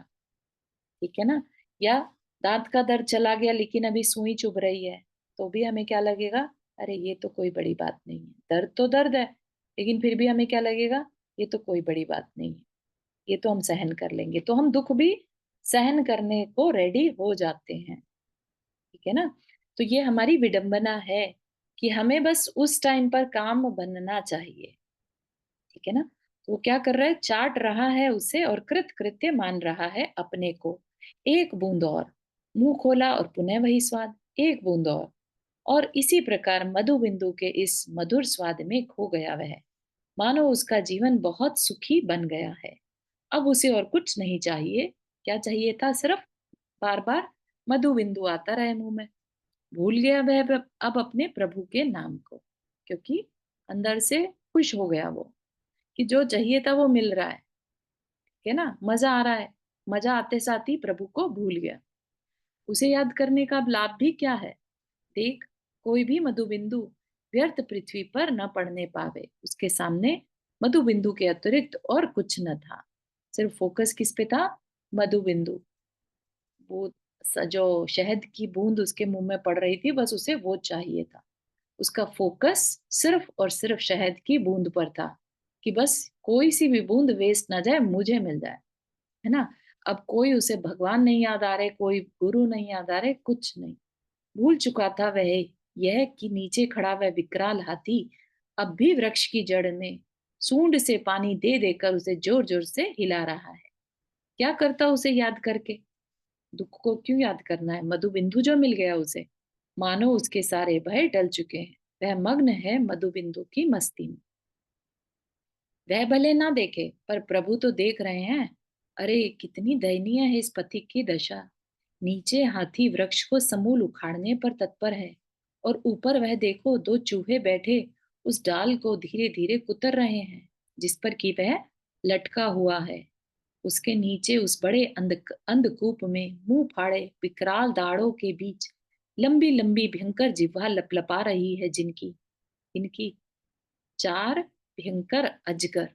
ठीक है ना। या दांत का दर्द चला गया लेकिन अभी सुई चुभ रही है, तो भी हमें क्या लगेगा, अरे ये तो कोई बड़ी बात नहीं है। दर्द तो दर्द है, लेकिन फिर भी हमें क्या लगेगा, ये तो कोई बड़ी बात नहीं है, ये तो हम सहन कर लेंगे। तो हम दुख भी सहन करने को रेडी हो जाते हैं। ठीक है ना। तो ये हमारी विडंबना है कि हमें बस उस टाइम पर काम बनना चाहिए। ठीक है ना। तो वो क्या कर रहा है, चाट रहा है उसे और कृत कृत्य मान रहा है अपने को। एक बूंद और, मुंह खोला और पुनः वही स्वाद, एक बूंद और इसी प्रकार मधु बिंदु के इस मधुर स्वाद में खो गया वह, मानो उसका जीवन बहुत सुखी बन गया है। अब उसे और कुछ नहीं चाहिए। क्या चाहिए था? सिर्फ बार बार मधु बिंदु आता रहे मुंह में। भूल गया वह अब अपने प्रभु के नाम को, क्योंकि अंदर से खुश हो गया वो कि जो चाहिए था वो मिल रहा है। ठीक है ना, मजा आ रहा है। मजा आते साथ ही प्रभु को भूल गया। उसे याद करने का अब लाभ भी क्या है? देख, कोई भी मधु बिंदु व्यर्थ पृथ्वी पर न पड़ने पावे। उसके सामने मधु बिंदु के अतिरिक्त और कुछ न था। सिर्फ फोकस किस पे था? मधु बिंदु। वो जो शहद की बूंद उसके मुंह में पड़ रही थी, बस उसे वो चाहिए था। उसका फोकस सिर्फ और सिर्फ शहद की बूंद पर था कि बस कोई सी भी बूंद वेस्ट ना जाए, मुझे मिल जाए, है ना। अब कोई उसे भगवान नहीं याद आ रहे, कोई गुरु नहीं याद आ रहे, कुछ नहीं। भूल चुका था वह यह कि नीचे खड़ा वह विकराल हाथी अब भी वृक्ष की जड़ में सूंड से पानी दे देकर उसे जोर जोर से हिला रहा है। क्या करता उसे याद करके? दुख को क्यों याद करना है? मधु बिंदु जो मिल गया उसे, मानो उसके सारे भय टल चुके हैं। वह मग्न है मधु बिंदु की मस्ती में। वह भले ना देखे, पर प्रभु तो देख रहे हैं। अरे कितनी दयनीय है इस पथिक की दशा। नीचे हाथी वृक्ष को समूल उखाड़ने पर तत्पर है, और ऊपर वह देखो दो चूहे बैठे उस डाल को धीरे धीरे कुतर रहे हैं जिस पर कि वह लटका हुआ है। उसके नीचे उस बड़े अंधकूप में मुंह फाड़े विकराल दाढ़ों के बीच लंबी लंबी भयंकर जिह्वा लपलपा रही है, जिनकी इनकी चार भयंकर अजगर।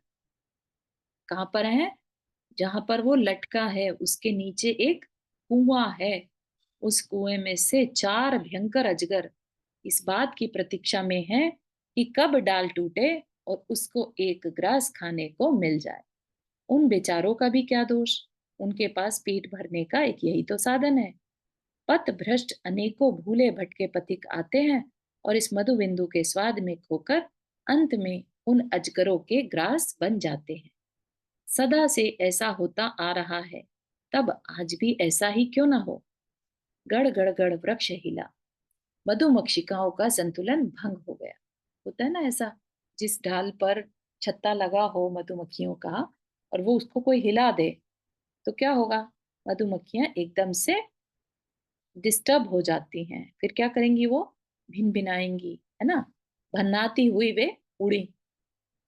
कहाँ पर है? जहां पर वो लटका है उसके नीचे एक कुआं है। उस कुएं में से चार भयंकर अजगर इस बात की प्रतीक्षा में है कि कब डाल टूटे और उसको एक ग्रास खाने को मिल जाए। उन बेचारों का भी क्या दोष? उनके पास पेट भरने का एक यही तो साधन है। पथ भ्रष्ट अनेकों भूले भटके पथिक आते हैं और इस मधु बिंदु के स्वाद में खोकर अंत में उन अजगरों के ग्रास बन जाते हैं। सदा से ऐसा होता आ रहा है, तब आज भी ऐसा ही क्यों ना हो। गड़ गड़ गड़ वृक्ष हिला, मधुमक्षिकाओं का संतुलन भंग हो गया। होता है ना ऐसा, जिस ढाल पर छत्ता लगा हो मधुमक्खियों का और वो उसको कोई हिला दे तो क्या होगा? मधुमक्खियां एकदम से डिस्टर्ब हो जाती हैं। फिर क्या करेंगी? वो भिन भिनाएंगी, है ना। भन्नाती हुई वे उड़ी।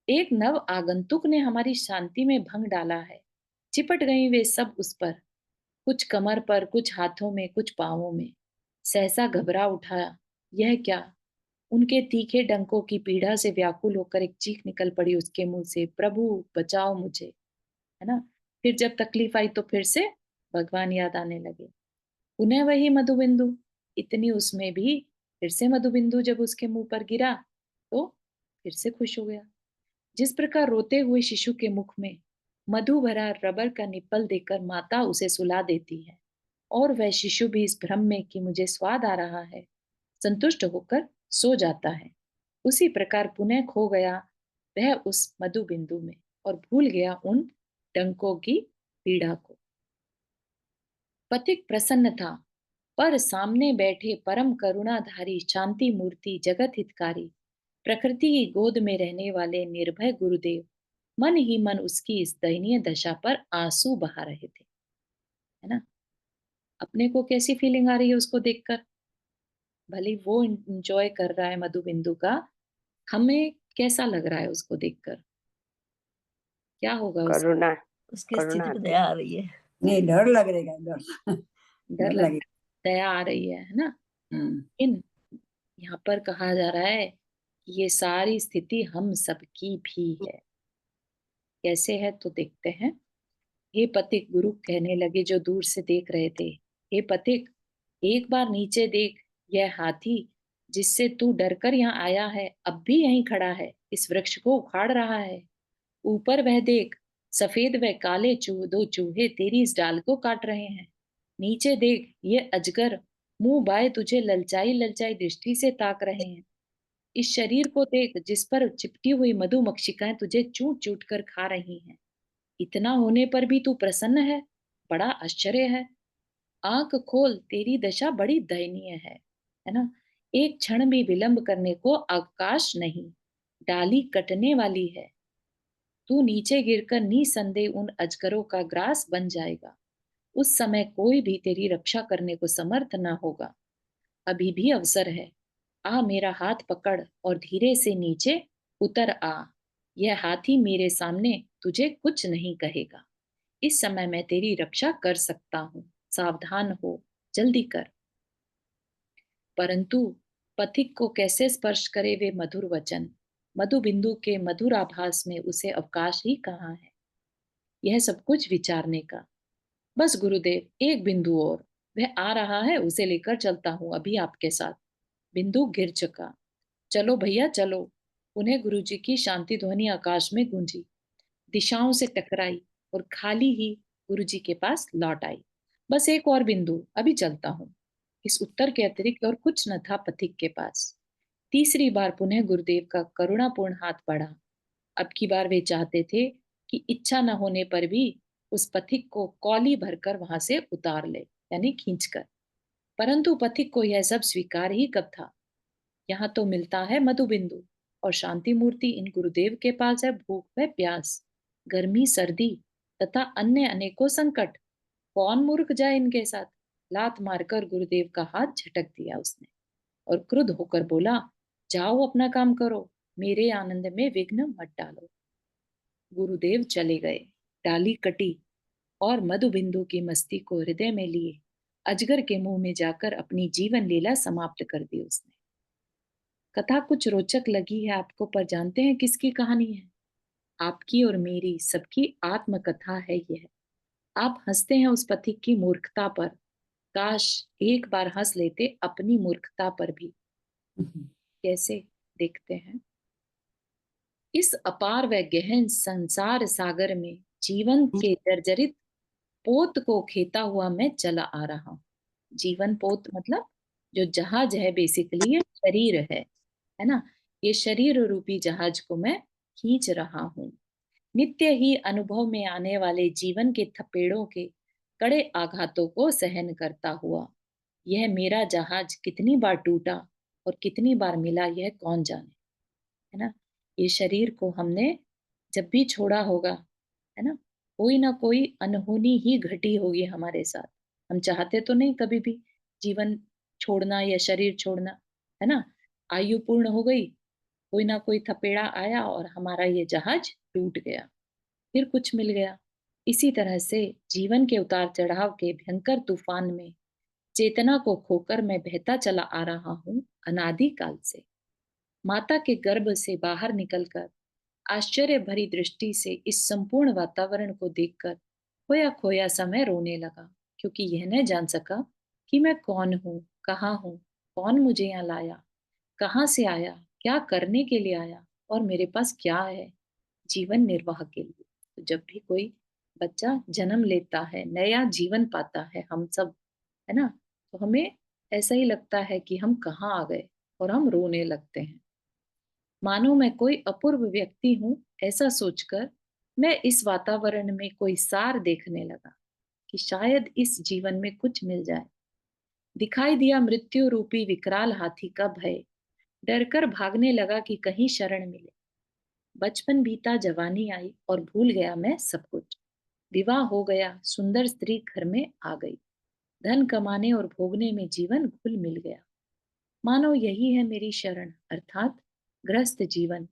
एक नव आगंतुक ने हमारी शांति में भंग डाला है। चिपट गई वे सब उस पर, कुछ कमर पर, कुछ हाथों में, कुछ पांवों में। सहसा घबरा उठा। यह क्या? उनके तीखे डंकों की पीड़ा से व्याकुल होकर एक चीख निकल पड़ी उसके मुंह से, प्रभु बचाओ मुझे, है ना। फिर जब तकलीफ आई तो फिर से भगवान याद आने लगे। पुनः वही मधुबिंदु। इतनी उसमें भी फिर से मधुबिंदु जब उसके मुंह पर गिरा तो फिर से खुश हो गया। जिस प्रकार रोते हुए शिशु के मुख में मधु भरा रबर का निप्पल देकर माता उसे सुला देती है और वह शिशु भी इस भ्रम में कि मुझे स्वाद आ रहा है संतुष्ट होकर सो जाता है, उसी प्रकार पुनः खो गया वह उस मधु बिंदु में और भूल गया उन डंकों की पीड़ा को। पथिक प्रसन्न था, पर सामने बैठे परम करुणाधारी शांति मूर्ति जगत हितकारी प्रकृति की गोद में रहने वाले निर्भय गुरुदेव मन ही मन उसकी इस दयनीय दशा पर आंसू बहा रहे थे, है ना। अपने को कैसी फीलिंग आ रही है उसको देखकर? भले वो इंजॉय कर रहा है मधु बिंदु का, हमें कैसा लग रहा है उसको देखकर? क्या होगा उसको? करुणा, उसकी करुणा स्थिति पे आती दया आ रही है। नहीं, डर लग रहेगा, डर डर डर लग, लगेगा। दया आ रही है ना। इन यहाँ पर कहा जा रहा है कि ये सारी स्थिति हम सबकी भी है। कैसे है तो देखते हैं। हे पथिक, गुरु कहने लगे जो दूर से देख रहे थे, हे पथिक, एक बार नीचे देख। यह हाथी जिससे तू डरकर यहाँ आया है अब भी यहीं खड़ा है, इस वृक्ष को उखाड़ रहा है। ऊपर वह देख, सफेद व काले दो चूहे तेरी इस डाल को काट रहे हैं। नीचे देख, ये अजगर मुंह बाए तुझे ललचाई ललचाई दृष्टि से ताक रहे हैं। इस शरीर को देख जिस पर चिपटी हुई मधुमक्षिकाएं तुझे चूट चूट कर खा रही हैं। इतना होने पर भी तू प्रसन्न है, बड़ा आश्चर्य है। आंख खोल, तेरी दशा बड़ी दयनीय है ना। एक क्षण भी विलंब करने को अवकाश नहीं, डाली कटने वाली है। तू नीचे गिरकर निसंदेह उन अजगरों का ग्रास बन जाएगा। उस समय कोई भी तेरी रक्षा करने को समर्थ न होगा। अभी भी अवसर है। आ मेरा हाथ पकड़ और धीरे से नीचे उतर आ। यह हाथी मेरे सामने तुझे कुछ नहीं कहेगा। इस समय मैं तेरी रक्षा कर सकता हूँ। सावधान हो, जल्दी कर। परंतु पथिक को कैसे स्पर्श करे वे मधुर वचन, मधु बिंदु के मधुर आभास में उसे अवकाश ही कहाँ है यह सब कुछ विचारने का। बस गुरुदेव, एक बिंदु और, वह आ रहा है, उसे लेकर चलता हूँ अभी आपके साथ। बिंदु गिर चुका। चलो भैया चलो। उन्हें गुरुजी की शांति ध्वनि आकाश में गूंजी, दिशाओं से टकराई और खाली ही गुरुजी के पास लौट आई। बस एक और बिंदु, अभी चलता हूँ। इस उत्तर के अतिरिक्त और कुछ न था पथिक के पास। तीसरी बार पुनः गुरुदेव का करुणापूर्ण हाथ बढ़ा। अब की बार वे चाहते थे कि इच्छा न होने पर भी उस पथिक को कौली भरकर वहां से उतार ले, यानी खींचकर। परंतु पथिक को यह सब स्वीकार ही कब था। यहाँ तो मिलता है मधु बिंदु और शांति मूर्ति, इन गुरुदेव के पास है भूख व प्यास, गर्मी सर्दी तथा अन्य अनेकों संकट। कौन मूर्ख जाए इनके साथ। लात मारकर गुरुदेव का हाथ झटक दिया उसने और क्रुद्ध होकर बोला, जाओ अपना काम करो, मेरे आनंद में विघ्न मत डालो। गुरुदेव चले गए। डाली कटी और मधु बिंदु की मस्ती को हृदय में लिए अजगर के मुंह में जाकर अपनी जीवन लीला समाप्त कर दी उसने। कथा कुछ रोचक लगी है आपको, पर जानते हैं किसकी कहानी है? आपकी और मेरी सबकी आत्मकथा है यह। आप हंसते हैं उस पथिक की मूर्खता पर, काश एक बार हंस लेते अपनी मूर्खता पर भी। कैसे? देखते हैं। इस अपार व गहन संसार सागर में जीवन के जर्जरित पोत को खेता हुआ मैं चला आ रहा हूँ। जीवन पोत मतलब जो जहाज है, बेसिकली ये शरीर है ना। ये शरीर रूपी जहाज को मैं खींच रहा हूँ। नित्य ही अनुभव में आने वाले जीवन के थपेड़ों के कड़े आघातों को सहन करता हुआ यह मेरा जहाज कितनी बार टूटा और कितनी बार मिला, यह कौन जाने, है ना। ये शरीर को हमने जब भी छोड़ा होगा, है ना, कोई ना कोई अनहोनी ही घटी होगी हमारे साथ। हम चाहते तो नहीं कभी भी जीवन छोड़ना या शरीर छोड़ना, है ना। आयु पूर्ण हो गई, कोई ना कोई थपेड़ा आया और हमारा ये जहाज टूट गया, फिर कुछ मिल गया। इसी तरह से जीवन के उतार चढ़ाव के भयंकर तूफान में चेतना को खोकर मैं बहता चला आ रहा हूँ अनादि काल से। माता के गर्भ से बाहर निकलकर आश्चर्य भरी दृष्टि से इस संपूर्ण वातावरण को देखकर खोया खोया सा मैं रोने लगा, क्योंकि यह न जान सका कि मैं कौन हूँ, कहाँ हूँ, कौन मुझे यहाँ लाया, कहाँ से आया, क्या करने के लिए आया और मेरे पास क्या है जीवन निर्वाह के लिए। तो जब भी कोई बच्चा जन्म लेता है, नया जीवन पाता है, हम सब, है ना, तो हमें ऐसा ही लगता है कि हम कहाँ आ गए और हम रोने लगते हैं। मानो मैं कोई अपूर्व व्यक्ति हूं, ऐसा सोचकर मैं इस वातावरण में कोई सार देखने लगा कि शायद इस जीवन में कुछ मिल जाए। दिखाई दिया मृत्यु रूपी विकराल हाथी का भय। डरकर भागने लगा कि कहीं शरण मिले। बचपन बीता, जवानी आई और भूल गया मैं सब कुछ। विवाह हो गया, सुंदर स्त्री घर में आ गई। धन कमाने और भोगने में जीवन घुल मिल गया। मानो यही है मेरी शरण, अर्थात गृहस्थ जीवन,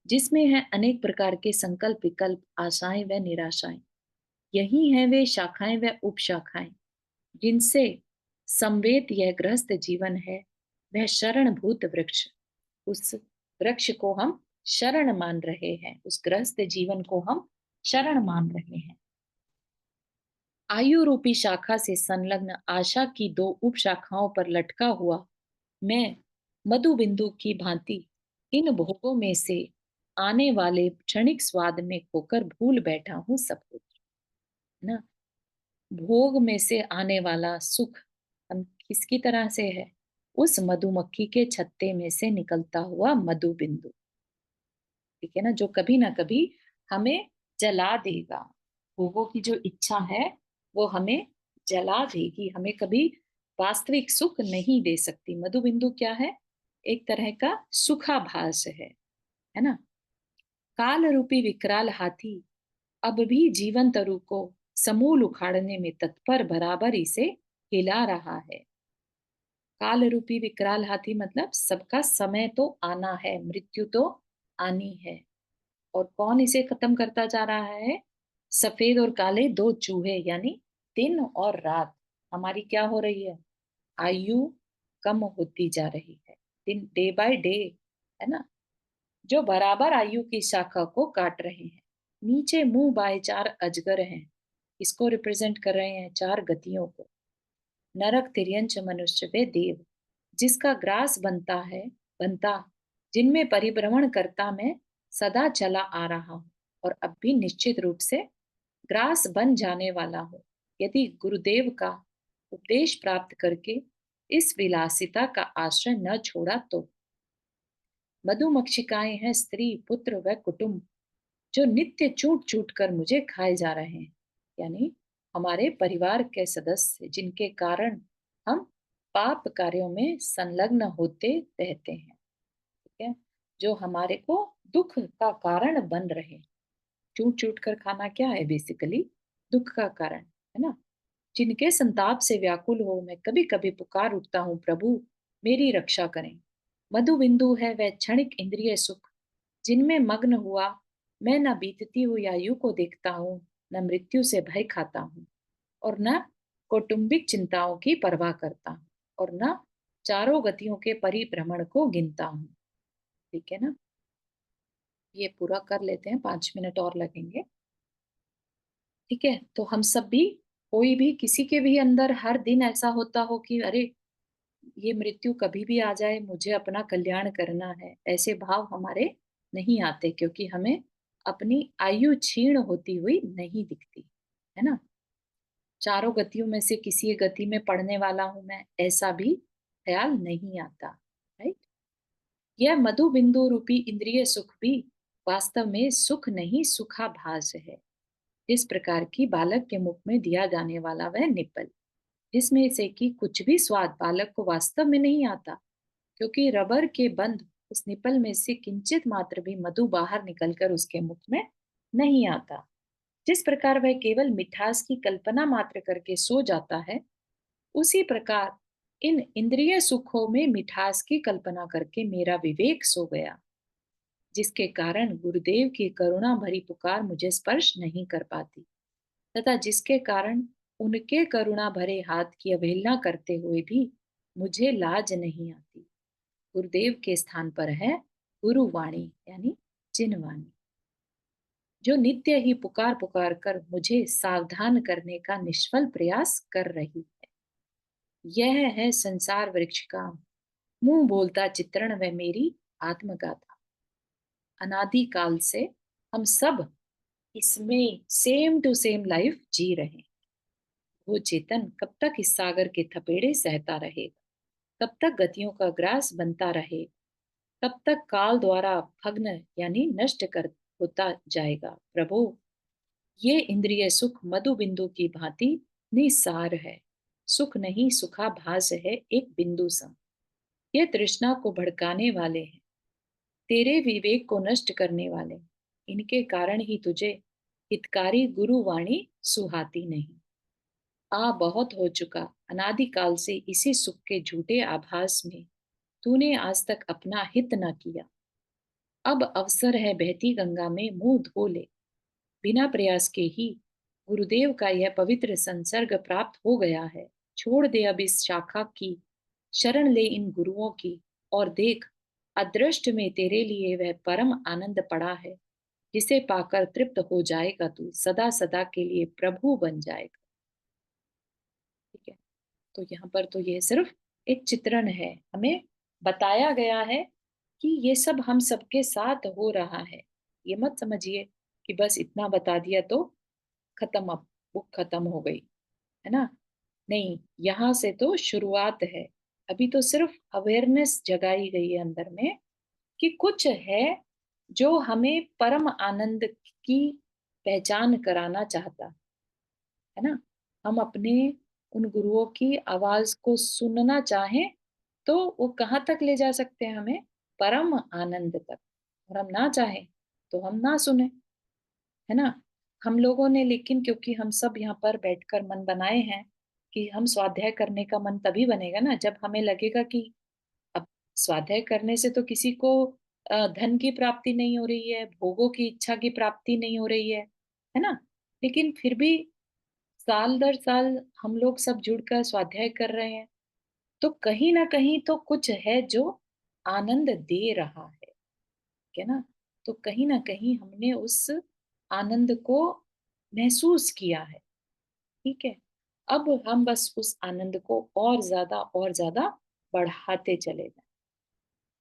जिसमें है अनेक प्रकार के संकल्प विकल्प, आशाएं व निराशाएं। यही है वे शाखाएं व उपशाखाएं जिनसे संवेद यह गृहस्थ जीवन है, वह शरणभूत वृक्ष। उस वृक्ष को हम शरण मान रहे हैं, उस गृहस्थ जीवन को हम शरण मान रहे हैं। आयु रूपी शाखा से संलग्न आशा की दो उप शाखाओं पर लटका हुआ मैं मधु बिंदु की भांति इन भोगों में से आने वाले क्षणिक स्वाद में खोकर भूल बैठा हूं सब कुछ, है ना। भोग में से आने वाला सुख हम किसकी तरह से है? उस मधुमक्खी के छत्ते में से निकलता हुआ मधु बिंदु, ठीक है ना, जो कभी ना कभी हमें जला देगा। भोगों की जो इच्छा है वो हमें जला देगी, हमें कभी वास्तविक सुख नहीं दे सकती। मधु बिंदु क्या है? एक तरह का सुखाभास है ना। काल रूपी विकराल हाथी अब भी जीवन तरु को समूल उखाड़ने में तत्पर बराबर इसे हिला रहा है। काल रूपी विकराल हाथी मतलब सबका समय तो आना है, मृत्यु तो आनी है। और कौन इसे खत्म करता जा रहा है? सफेद और काले दो चूहे, यानी दिन और रात। हमारी क्या हो रही है? आयु कम होती जा रही है। दिन डे बाय डे, है ना, जो बराबर आयु की शाखा को काट रहे हैं। नीचे मुंह बाए 4 अजगर हैं, इसको रिप्रेजेंट कर रहे हैं 4 गतियों को। नरक, तिर्यंच, मनुष्य वे देव, जिसका ग्रास बनता, जिनमें परिभ्रमण करता मैं सदा चला आ रहा हूँ और अब भी निश्चित रूप से ग्रास बन जाने वाला हूँ, यदि गुरुदेव का उपदेश प्राप्त करके इस विलासिता का आश्रय न छोड़ा तो। मधुमक्षिकाएं हैं स्त्री, पुत्र व कुटुंब, जो नित्य चूट चूट कर मुझे खाए जा रहे हैं, यानी हमारे परिवार के सदस्य, जिनके कारण हम पाप कार्यों में संलग्न होते रहते हैं। ठीक है, जो हमारे को दुख का कारण बन रहे। चूट चूट कर खाना क्या है? बेसिकली दुख का कारण, है ना। जिनके संताप से व्याकुल हो मैं कभी कभी पुकार उठता हूँ, प्रभु मेरी रक्षा करें। मधु बिंदु है वह क्षणिक इंद्रिय सुख, जिनमें मग्न हुआ मैं न बीतती हुई आयु को देखता हूँ, न मृत्यु से भय खाता हूँ, और न कौटुंबिक चिंताओं की परवाह करता हूँ, और न चारों गतियों के परिभ्रमण को गिनता हूँ। ठीक है ना, ये पूरा कर लेते हैं, 5 मिनट और लगेंगे। ठीक है, तो हम सब भी, कोई भी, किसी के भी अंदर हर दिन ऐसा होता हो कि अरे ये मृत्यु कभी भी आ जाए, मुझे अपना कल्याण करना है, ऐसे भाव हमारे नहीं आते, क्योंकि हमें अपनी आयु क्षीण होती हुई नहीं दिखती, है ना। चारों गतियों में से किसी एक गति में पड़ने वाला हूं मैं, ऐसा भी ख्याल नहीं आता। राइट। यह मधु बिंदु रूपी इंद्रिय सुख भी वास्तव में सुख नहीं, सुखाभास है। जिस प्रकार की बालक के मुख में दिया जाने वाला वह निप्पल, जिसमें से कि कुछ भी स्वाद बालक को वास्तव में नहीं आता, क्योंकि रबर के बंद उस निपल में से किंचित मात्र भी मधु बाहर निकलकर उसके मुख में नहीं आता। जिस प्रकार वह केवल मिठास की कल्पना मात्र करके सो जाता है, उसी प्रकार इन इंद्रिय सुखों में मिठास की कल्पना करके मेरा विवेक सो गया, जिसके कारण गुरुदेव की करुणा भरी पुकार मुझे स्पर्श नहीं कर पाती, तथा जिसके कारण उनके करुणा भरे हाथ की अवहेलना करते हुए भी मुझे लाज नहीं आती। गुरुदेव के स्थान पर है गुरुवाणी, यानी जिनवाणी, जो नित्य ही पुकार पुकार कर मुझे सावधान करने का निष्फल प्रयास कर रही है। यह है संसार वृक्ष का मुंह बोलता चित्रण व मेरी आत्मगाथा। अनादि काल से हम सब इसमें सेम टू सेम लाइफ जी रहे हैं। वो चेतन कब तक इस सागर के थपेड़े सहता रहेगा, कब तक गतियों का ग्रास बनता रहे, कब तक काल द्वारा भग्न यानी नष्ट कर होता जाएगा। प्रभु, ये इंद्रिय सुख मधु बिंदु की भांति निस्सार है, सुख नहीं, सुखाभास है, एक बिंदु सम। ये तृष्णा को भड़काने वाले हैं, तेरे विवेक को नष्ट करने वाले, इनके कारण ही तुझे हितकारी गुरुवाणी सुहाती नहीं। बहुत हो चुका, अनादिकाल से इसी सुख के झूठे आभास में तूने आज तक अपना हित न किया। अब अवसर है बहती गंगा में मुंह धो ले। बिना प्रयास के ही गुरुदेव का यह पवित्र संसर्ग प्राप्त हो गया है। छोड़ दे अब इस शाखा की, शरण ले इन गुरुओं की, और देख अदृष्ट में तेरे लिए वह परम आनंद पड़ा है, जिसे पाकर तृप्त हो जाएगा तू, सदा सदा के लिए प्रभु बन जाएगा। ठीक है, तो यहाँ पर तो ये सिर्फ एक चित्रण है, हमें बताया गया है कि ये सब हम सबके साथ हो रहा है। ये मत समझिए कि बस इतना बता दिया तो खत्म, अब बुक खत्म हो गई, है ना। नहीं, यहाँ से तो शुरुआत है। अभी तो सिर्फ अवेयरनेस जगाई गई है अंदर में कि कुछ है जो हमें परम आनंद की पहचान कराना चाहता है ना। हम अपने उन गुरुओं की आवाज को सुनना चाहें तो वो कहाँ तक ले जा सकते हैं हमें? परम आनंद तक। और हम ना चाहें तो हम ना सुने, है ना। हम लोगों ने, लेकिन क्योंकि हम सब यहाँ पर बैठकर मन बनाए हैं कि हम स्वाध्याय करने का मन तभी बनेगा ना जब हमें लगेगा कि अब स्वाध्याय करने से तो किसी को धन की प्राप्ति नहीं हो रही है, भोगों की इच्छा की प्राप्ति नहीं हो रही है ना। लेकिन फिर भी साल दर साल हम लोग सब जुड़कर स्वाध्याय कर रहे हैं, तो कहीं ना कहीं तो कुछ है जो आनंद दे रहा है, ठीक है ना? तो कहीं ना कहीं हमने उस आनंद को महसूस किया है, ठीक है? अब हम बस उस आनंद को और ज्यादा बढ़ाते चले जाएं,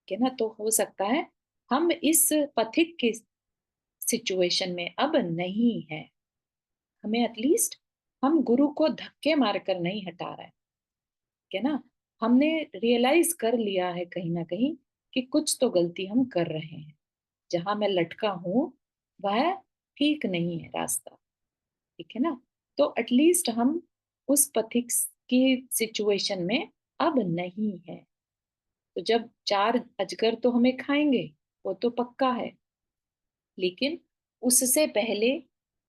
ठीक है ना? तो हो सकता है हम इस पथिक के सिचुएशन में अब नहीं है, हमें एटलीस्ट हम गुरु को धक्के मारकर नहीं हटा रहे हैं, ठीक है ना? हमने रियलाइज कर लिया है कहीं ना कहीं कि कुछ तो गलती हम कर रहे हैं, जहां मैं लटका हूं वह ठीक नहीं है रास्ता, ठीक है ना? तो एटलीस्ट हम उस पथिक की सिचुएशन में अब नहीं है। तो जब चार अजगर तो हमें खाएंगे, वो तो पक्का है, लेकिन उससे पहले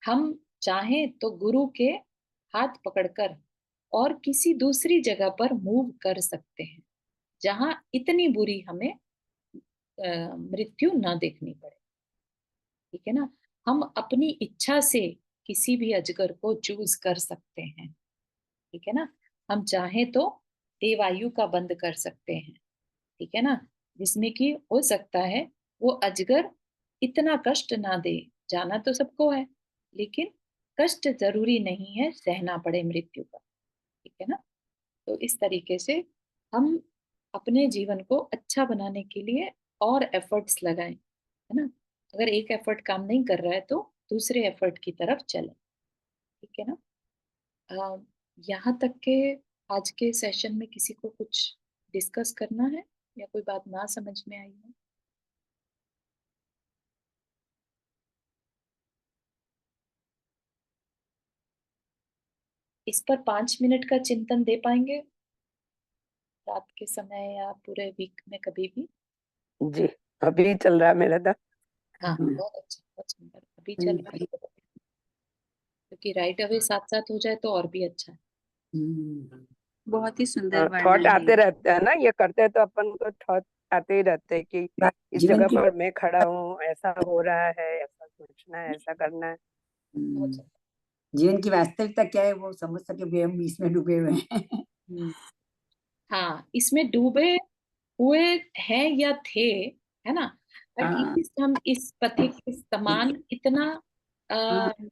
हम चाहें तो गुरु के हाथ पकड़कर और किसी दूसरी जगह पर मूव कर सकते हैं, जहां इतनी बुरी हमें मृत्यु ना देखनी पड़े, ठीक है ना? हम अपनी इच्छा से किसी भी अजगर को चूज कर सकते हैं, ठीक है ना? हम चाहें तो देवायु का बंद कर सकते हैं, ठीक है ना? जिसमें कि हो सकता है वो अजगर इतना कष्ट ना दे, जाना तो सबको है, लेकिन कष्ट जरूरी नहीं है सहना पड़े मृत्यु का, ठीक है ना? तो इस तरीके से हम अपने जीवन को अच्छा बनाने के लिए और एफर्ट्स लगाएं, है ना? अगर एक एफर्ट काम नहीं कर रहा है तो दूसरे एफर्ट की तरफ चलें, ठीक है ना? अ, यहाँ तक के आज के सेशन में किसी को कुछ डिस्कस करना है या कोई बात ना समझ में आई हो? इस पर 5 मिनट का चिंतन दे पाएंगे रात के समय या पूरे वीक में कभी भी? जी, अभी चल रहा है मेरा था। हाँ, बहुत अच्छा, बहुत सुंदर, अभी चल रहा है, क्योंकि राइट अवे साथ साथ हो जाए तो और भी अच्छा है। बहुत ही सुंदर थॉट वर्णन है आते ये। रहते हैं ना, ये करते हैं तो अपन को थॉट आते ही रहते हैं कि इस जीवन जगह की पर मैं खड़ा हूँ, ऐसा हो रहा है, ऐसा सोचना है, ऐसा करना है। बहुत हम्म, सुंदर। जीवन की वास्तविकता क्या है वो समझ सके भी हम इसमें डूबे हुए हैं। हम्म, हाँ, इसमें डूबे हुए हैं या थे, है ना? हाँ, एटलीस्ट हम इस पथिक के समान इतना हाँ, अ,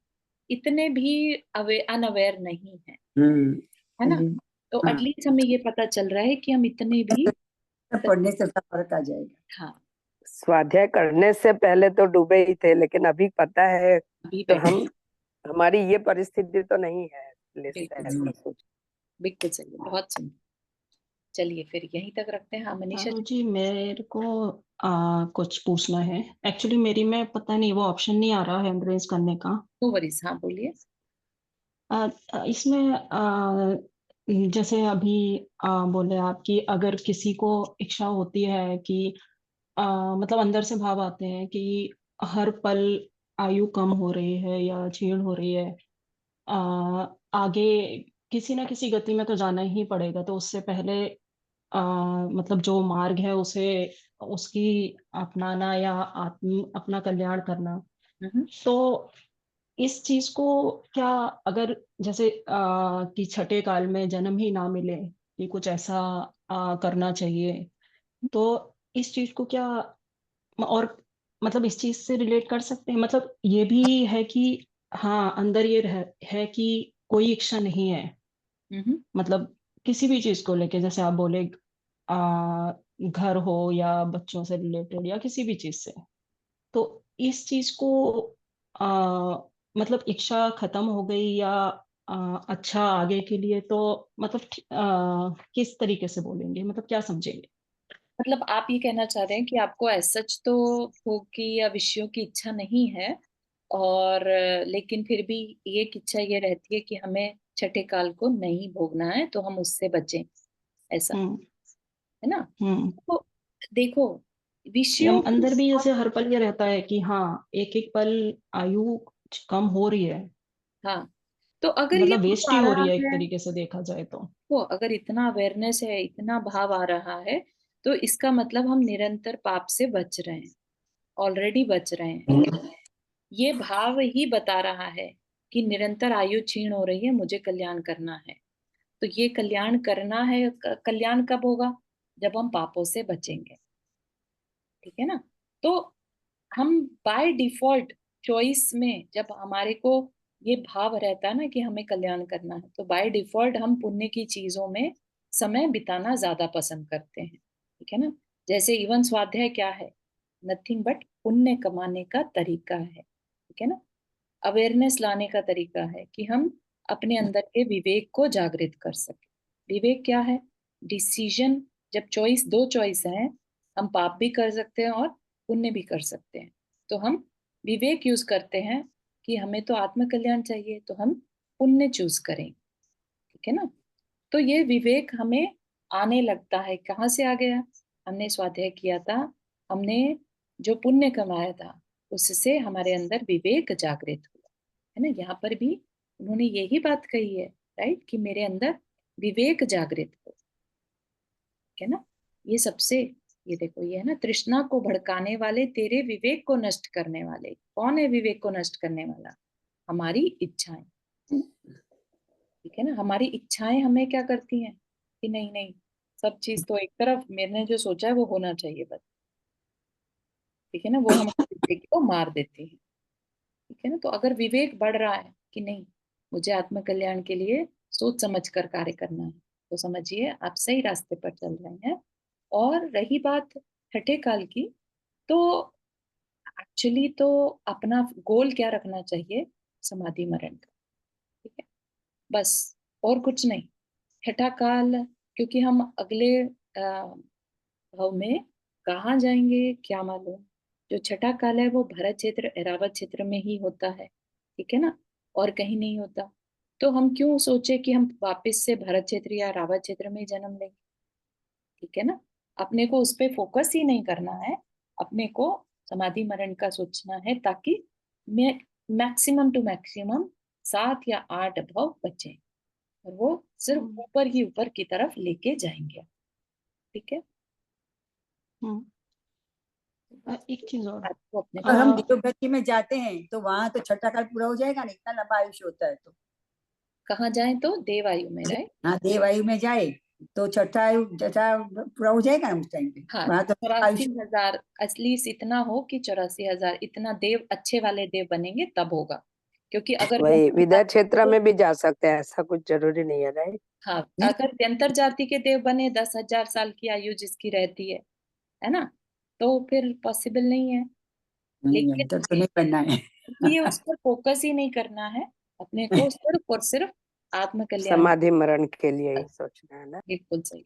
इतने भी अनअवेयर नहीं है, हम्म, है ना? हम्म, तो हाँ, एटलीस्ट हमें ये पता चल रहा है कि हम इतने भी सब पढ़ने से सब फर्क आ जाएगा। हाँ, स्वाध्याय करने से पहले तो डूबे ही थे, लेकिन अभी पता है अभी तो बैठे। हम, हमारी ये परिस्थिति तो नहीं है इसलिए बिल्कुल ऐसा सही, सोच। बिल्कुल सही है, बहुत सुंदर। चलिए फिर यहीं तक रखते हैं। हाँ मनीषा पारो जी। जी, मेरे को कुछ पूछना है। एक्चुअली मेरी में पता नहीं, वो ऑप्शन नहीं आ रहा हैंड रेज करने का। नो वरीज, हाँ बोलिए। इसमें जैसे अभी बोले आप कि अगर किसी को इच्छा होती है कि मतलब अंदर से भाव आते हैं कि हर पल आयु कम हो रही है या क्षीण हो रही है, आ, आगे किसी ना किसी गति में तो जाना ही पड़ेगा, तो उससे पहले मतलब जो मार्ग है उसे उसकी अपनाना या अपना कल्याण करना। हम्म। तो इस चीज को क्या, अगर जैसे कि छठे काल में जन्म ही ना मिले कि कुछ ऐसा करना चाहिए, तो इस चीज को क्या और मतलब इस चीज से रिलेट कर सकते हैं? मतलब ये भी है कि हाँ, अंदर ये है कि कोई इच्छा नहीं है, हम्म। मतलब किसी भी चीज को लेके, जैसे आप बोले घर हो या बच्चों से रिलेटेड या किसी भी चीज से, तो इस चीज को आ, मतलब इच्छा खत्म हो गई या अच्छा आगे के लिए, तो मतलब किस तरीके से बोलेंगे, मतलब क्या समझेंगे? मतलब आप ये कहना चाह रहे हैं कि आपको एज सच तो भोग की या विषयों की इच्छा नहीं है, और लेकिन फिर भी एक इच्छा ये रहती है कि हमें छठे काल को नहीं भोगना है तो हम उससे बचें, ऐसा, हम्म। है ना? हम्म। तो देखो, या विषयों की अंदर भी जैसे हर पल ये रहता है कि हाँ, एक एक पल आयु कम हो रही है, हाँ, तो अगर ये मतलब भाव वेस्ट ही आ हो रहा रही है एक है, तरीके से देखा जाए तो। तो अगर इतना अवेयरनेस है, इतना भाव आ रहा है, तो इसका मतलब हम निरंतर पाप से बच रहे हैं, ऑलरेडी बच रहे हैं। ये भाव ही बता रहा है कि निरंतर आयु क्षीण हो रही है, मुझे कल्याण करना है। तो ये कल्याण करना है, कल्याण कब होगा? जब हम पापों से बचेंगे, ठीक है ना। तो हम बाय डिफॉल्ट चॉइस में जब हमारे को ये भाव रहता है ना कि हमें कल्याण करना है, तो बाय डिफॉल्ट हम पुण्य की चीजों में समय बिताना ज्यादा पसंद करते हैं। ठीक है ना। जैसे इवन स्वाध्याय क्या है, नथिंग बट पुण्य कमाने का तरीका है। ठीक है ना। अवेयरनेस लाने का तरीका है कि हम अपने अंदर के विवेक को जागृत कर सके। विवेक क्या है? डिसीजन। जब चॉइस, दो चॉइस है, हम पाप भी कर सकते हैं और पुण्य भी कर सकते हैं। तो हम विवेक यूज करते हैं कि हमें तो आत्म कल्याण चाहिए, तो हम पुण्य चूज करें। ठीक है ना। तो ये विवेक हमें आने लगता है। कहाँ से आ गया? हमने स्वाध्याय किया था, हमने जो पुण्य कमाया था उससे हमारे अंदर विवेक जागृत हुआ। है ना। यहाँ पर भी उन्होंने यही बात कही है, राइट, कि मेरे अंदर विवेक जागृत हो। है ना। ये सबसे, ये देखो, ये है ना, तृष्णा को भड़काने वाले, तेरे विवेक को नष्ट करने वाले। कौन है विवेक को नष्ट करने वाला? हमारी इच्छाएं। ठीक है ना। हमारी इच्छाएं हमें क्या करती हैं कि नहीं नहीं, सब चीज तो एक तरफ, मैंने जो सोचा है वो होना चाहिए बस। ठीक है ना। वो हमारे विवेक को मार देती है। ठीक है ना। तो अगर विवेक बढ़ रहा है कि नहीं, मुझे आत्म कल्याण के लिए सोच समझ कर कार्य करना है, तो समझिए आप सही रास्ते पर चल रहे हैं। और रही बात छठे काल की, तो एक्चुअली तो अपना गोल क्या रखना चाहिए? समाधि मरण का। ठीक है। बस, और कुछ नहीं। छठा काल, क्योंकि हम अगले भाव में कहाँ जाएंगे क्या मालूम। जो छठा काल है वो भरत क्षेत्र, एरावत क्षेत्र में ही होता है। ठीक है ना। और कहीं नहीं होता। तो हम क्यों सोचे कि हम वापस से भरत क्षेत्र या रावत क्षेत्र में ही जन्म लेंगे। ठीक है ना। अपने को उस पर फोकस ही नहीं करना है। अपने को समाधि मरण का सोचना है, ताकि मैं मैक्सिमम टू मैक्सिमम 7 या 8 भाव बचे, और वो सिर्फ हम्म, ऊपर ही ऊपर की तरफ लेके जाएंगे। ठीक है। हम्म। एक चीज और, आपको अपने और को हम आ, देवगति में जाते हैं तो वहां तो छठा काल पूरा हो जाएगा ना, इतना लंबा आयुष्य होता है तो। कहाँ जाए? तो देवायु में, राइट। हाँ, देव आयु में जाए तो छठा पूरा हो जाएगा ना उस टाइम पे, हाँ, वहां तो 84,000 असली इतना हो कि 84,000 इतना देव, अच्छे वाले देव बनेंगे तब होगा। क्योंकि अगर वही व्यंतर विद्या जाति क्षेत्र के, में भी जा सकते हैं, ऐसा कुछ जरूरी नहीं है, राइट। हाँ, नहीं, अगर व्यंतर जाति के देव बने, 10,000 साल की आयु जिसकी रहती है ना, तो फिर पॉसिबल नहीं है। नहीं लेकिन अंतर तो नहीं बनना है। इसलिए उस पर फोकस ही नहीं करना है। अपने को सिर्फ और सिर्फ आत्म कल्याण। समाधि मरण के लिए ही सोचना है ना। बिल्कुल सही।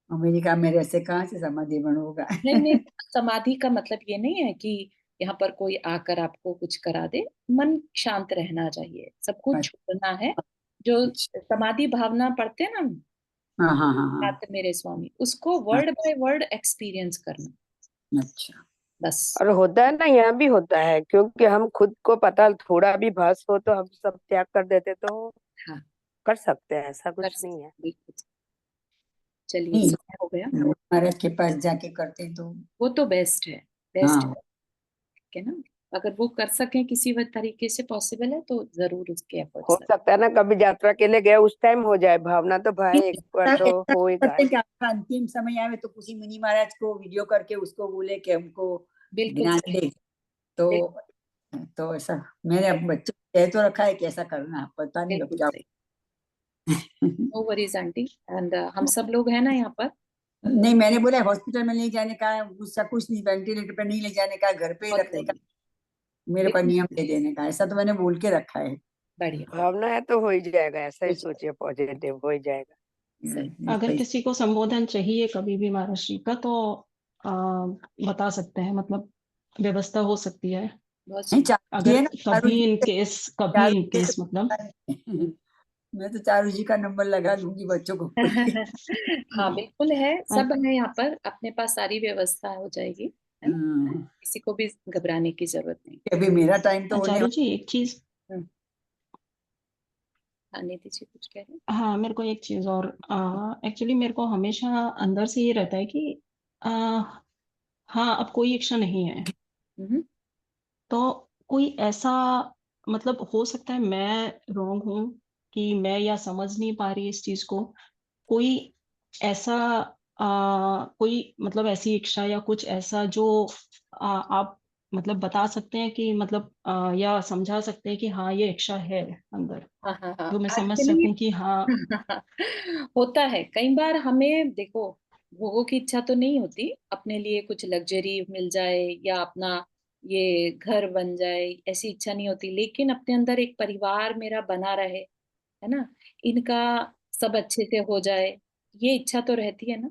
अमेरिका में रहते कहाँ से समाधि बन होगा। नहीं नहीं, समाधि का मतलब ये नहीं है कि यहाँ पर कोई आकर आपको कुछ करा दे। मन शांत रहना चाहिए, सब कुछ छोड़ना है। जो अच्छा, समाधि भावना पढ़ते हैं ना हम, हाँ हाँ हाँ हाँ। बात मेरे स्वामी, उसको वर्ड बाय वर्ड एक्सपीरियंस करना। अच्छा। बस। और होता है ना, यहाँ भी होता है, क्योंकि हम खुद को पता थोड़ा भी भास हो तो हम सब त्याग कर देते, तो हाँ, कर सकते हैं, ऐसा कर कुछ नहीं है। सकते, बिल्कुल। चलिए, नहीं, समय हो गया। महाराज के पास जाके करते तो। वो तो बेस्ट है, बेस्ट हाँ, है ना। अगर वो कर सकें किसी भी तरीके से पॉसिबल है, तो जरूर उसके हो एफर्ट्स लगे। सकता है ना कभी यात्रा के लिए गए उस टाइम हो जाए, भावना तो भाई एक बार ऐसा तो ऐसा होएगा। करते हैं कि आपका अंतिम समय आवे तो किसी मुनि महाराज को वीडियो करके उसको बोले कि हमको बिल्कुल ज्ञान सही। दे। तो ऐसा मैंने अब बच्चे को कह तो रखा है कि ऐसा करना है, पता नहीं अब बिल्कुल क्या। सही। No worries aunty. एंड हम सब लोग हैं ना यहाँ पर। नहीं, मैंने बोला हॉस्पिटल में नहीं जाने का, उसका कुछ नहीं, वेंटिलेटर पे नहीं ले जाने का, घर पे ही बहुत रखने का, सही है। मेरे को बिल्कुल नियम दे देने का, ऐसा तो मैंने बोल के रखा है। बढ़िया। भावना है तो हो ही जाएगा, ऐसा हो ही जाए। सोचिए, पॉजिटिव हो ही जाएगा। सही। अगर पैसे किसी को संबोधन चाहिए कभी भी महाराज श्री का, तो आ, बता सकते हैं, मतलब व्यवस्था हो सकती है। बहुत नहीं, सुंदर। चारू जी अगर है ना, चारू जी कभी चारू इन जी केस मतलब से मैं तो चारू जी का नंबर लगा लूंगी बच्चों को बोल के। हाँ, बिल्कुल है, सब अब, है यहाँ पर, अपने पास सारी व्यवस्था हो जाएगी। है ना। किसी को भी घबराने की जरूरत नहीं। अभी मेरा टाइम तो होने चारू जी एक चीज, हम्म, हाँ, नीति जी कुछ कह रहे हाँ मेरे को एक चीज और, एक्चुअली मेरे को हमेशा अंदर से ये रहता है कि आ, हाँ अब कोई इच्छा नहीं है, हैं? तो कोई ऐसा, मतलब हो सकता है मैं रॉन्ग हूँ कि मैं या समझ नहीं पा रही इस चीज को, कोई ऐसा कोई मतलब ऐसी इच्छा या कुछ ऐसा जो आप मतलब बता सकते हैं कि मतलब या समझा सकते हैं कि हाँ ये इच्छा है अंदर, हाँ हाँ हाँ जो मैं समझ एक्चुअली सकूं कि हाँ। होता है कई बार हमें, देखो भोगों की इच्छा तो नहीं होती, अपने लिए कुछ लग्जरी मिल जाए या अपना ये घर बन जाए, ऐसी इच्छा नहीं होती, लेकिन अपने अंदर एक परिवार मेरा बना रहे, है ना, इनका सब अच्छे से हो जाए, ये इच्छा तो रहती है ना।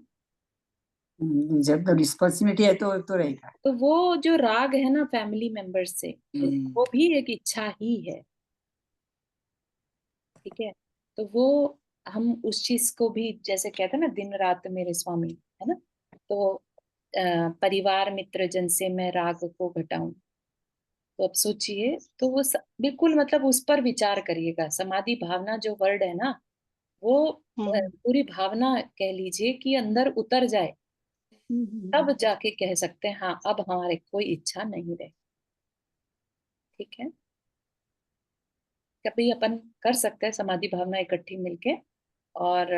जब तो रिस्पॉन्सिबिलिटी है तो रहेगा। तो वो जो राग है ना फैमिली मेंबर्स से, तो वो भी एक इच्छा ही है। ठीक है, तो वो हम उस चीज को भी, जैसे कहते हैं ना दिन रात मेरे स्वामी, है ना, तो परिवार मित्र जन से मैं राग को घटाऊं, तो अब सोचिए, तो वो बिल्कुल मतलब उस पर विचार करिएगा। समाधि भावना जो वर्ड है ना, वो पूरी भावना कह लीजिए कि अंदर उतर जाए, तब जाके कह सकते हैं हाँ अब हमारे कोई इच्छा नहीं रहे। ठीक है, कभी अपन कर सकते हैं समाधि भावना इकट्ठी मिलके, और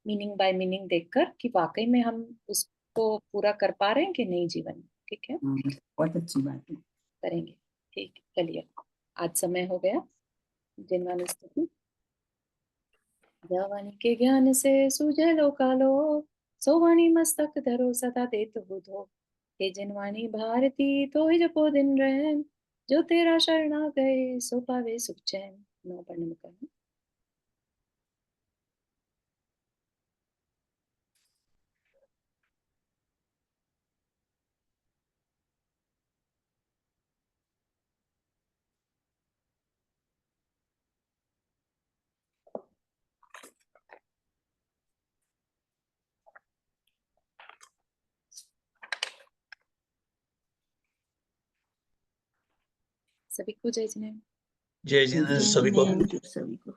मीनिंग बाय मीनिंग देखकर कि वाकई में हम उसको पूरा कर पा रहे हैं कि नहीं जीवन में। ठीक है, बहुत अच्छी बात है। करेंगे। ठीक है, चलिए, आज समय हो गया। जिनवानुस्तुति। जवानी के ज्ञान से सूझे लो कालो, सोवानी मस्तक धरो सदा देत बुधो। हे जिनवानी भारती तो ही जपो दिन रैन, जो तेरा शरणा गए सो पावे सुख चैन। नौ पढ़ने में करना। सभी को जय जिनेन्द्र। जय जिनेन्द्र सभी को। सभी को।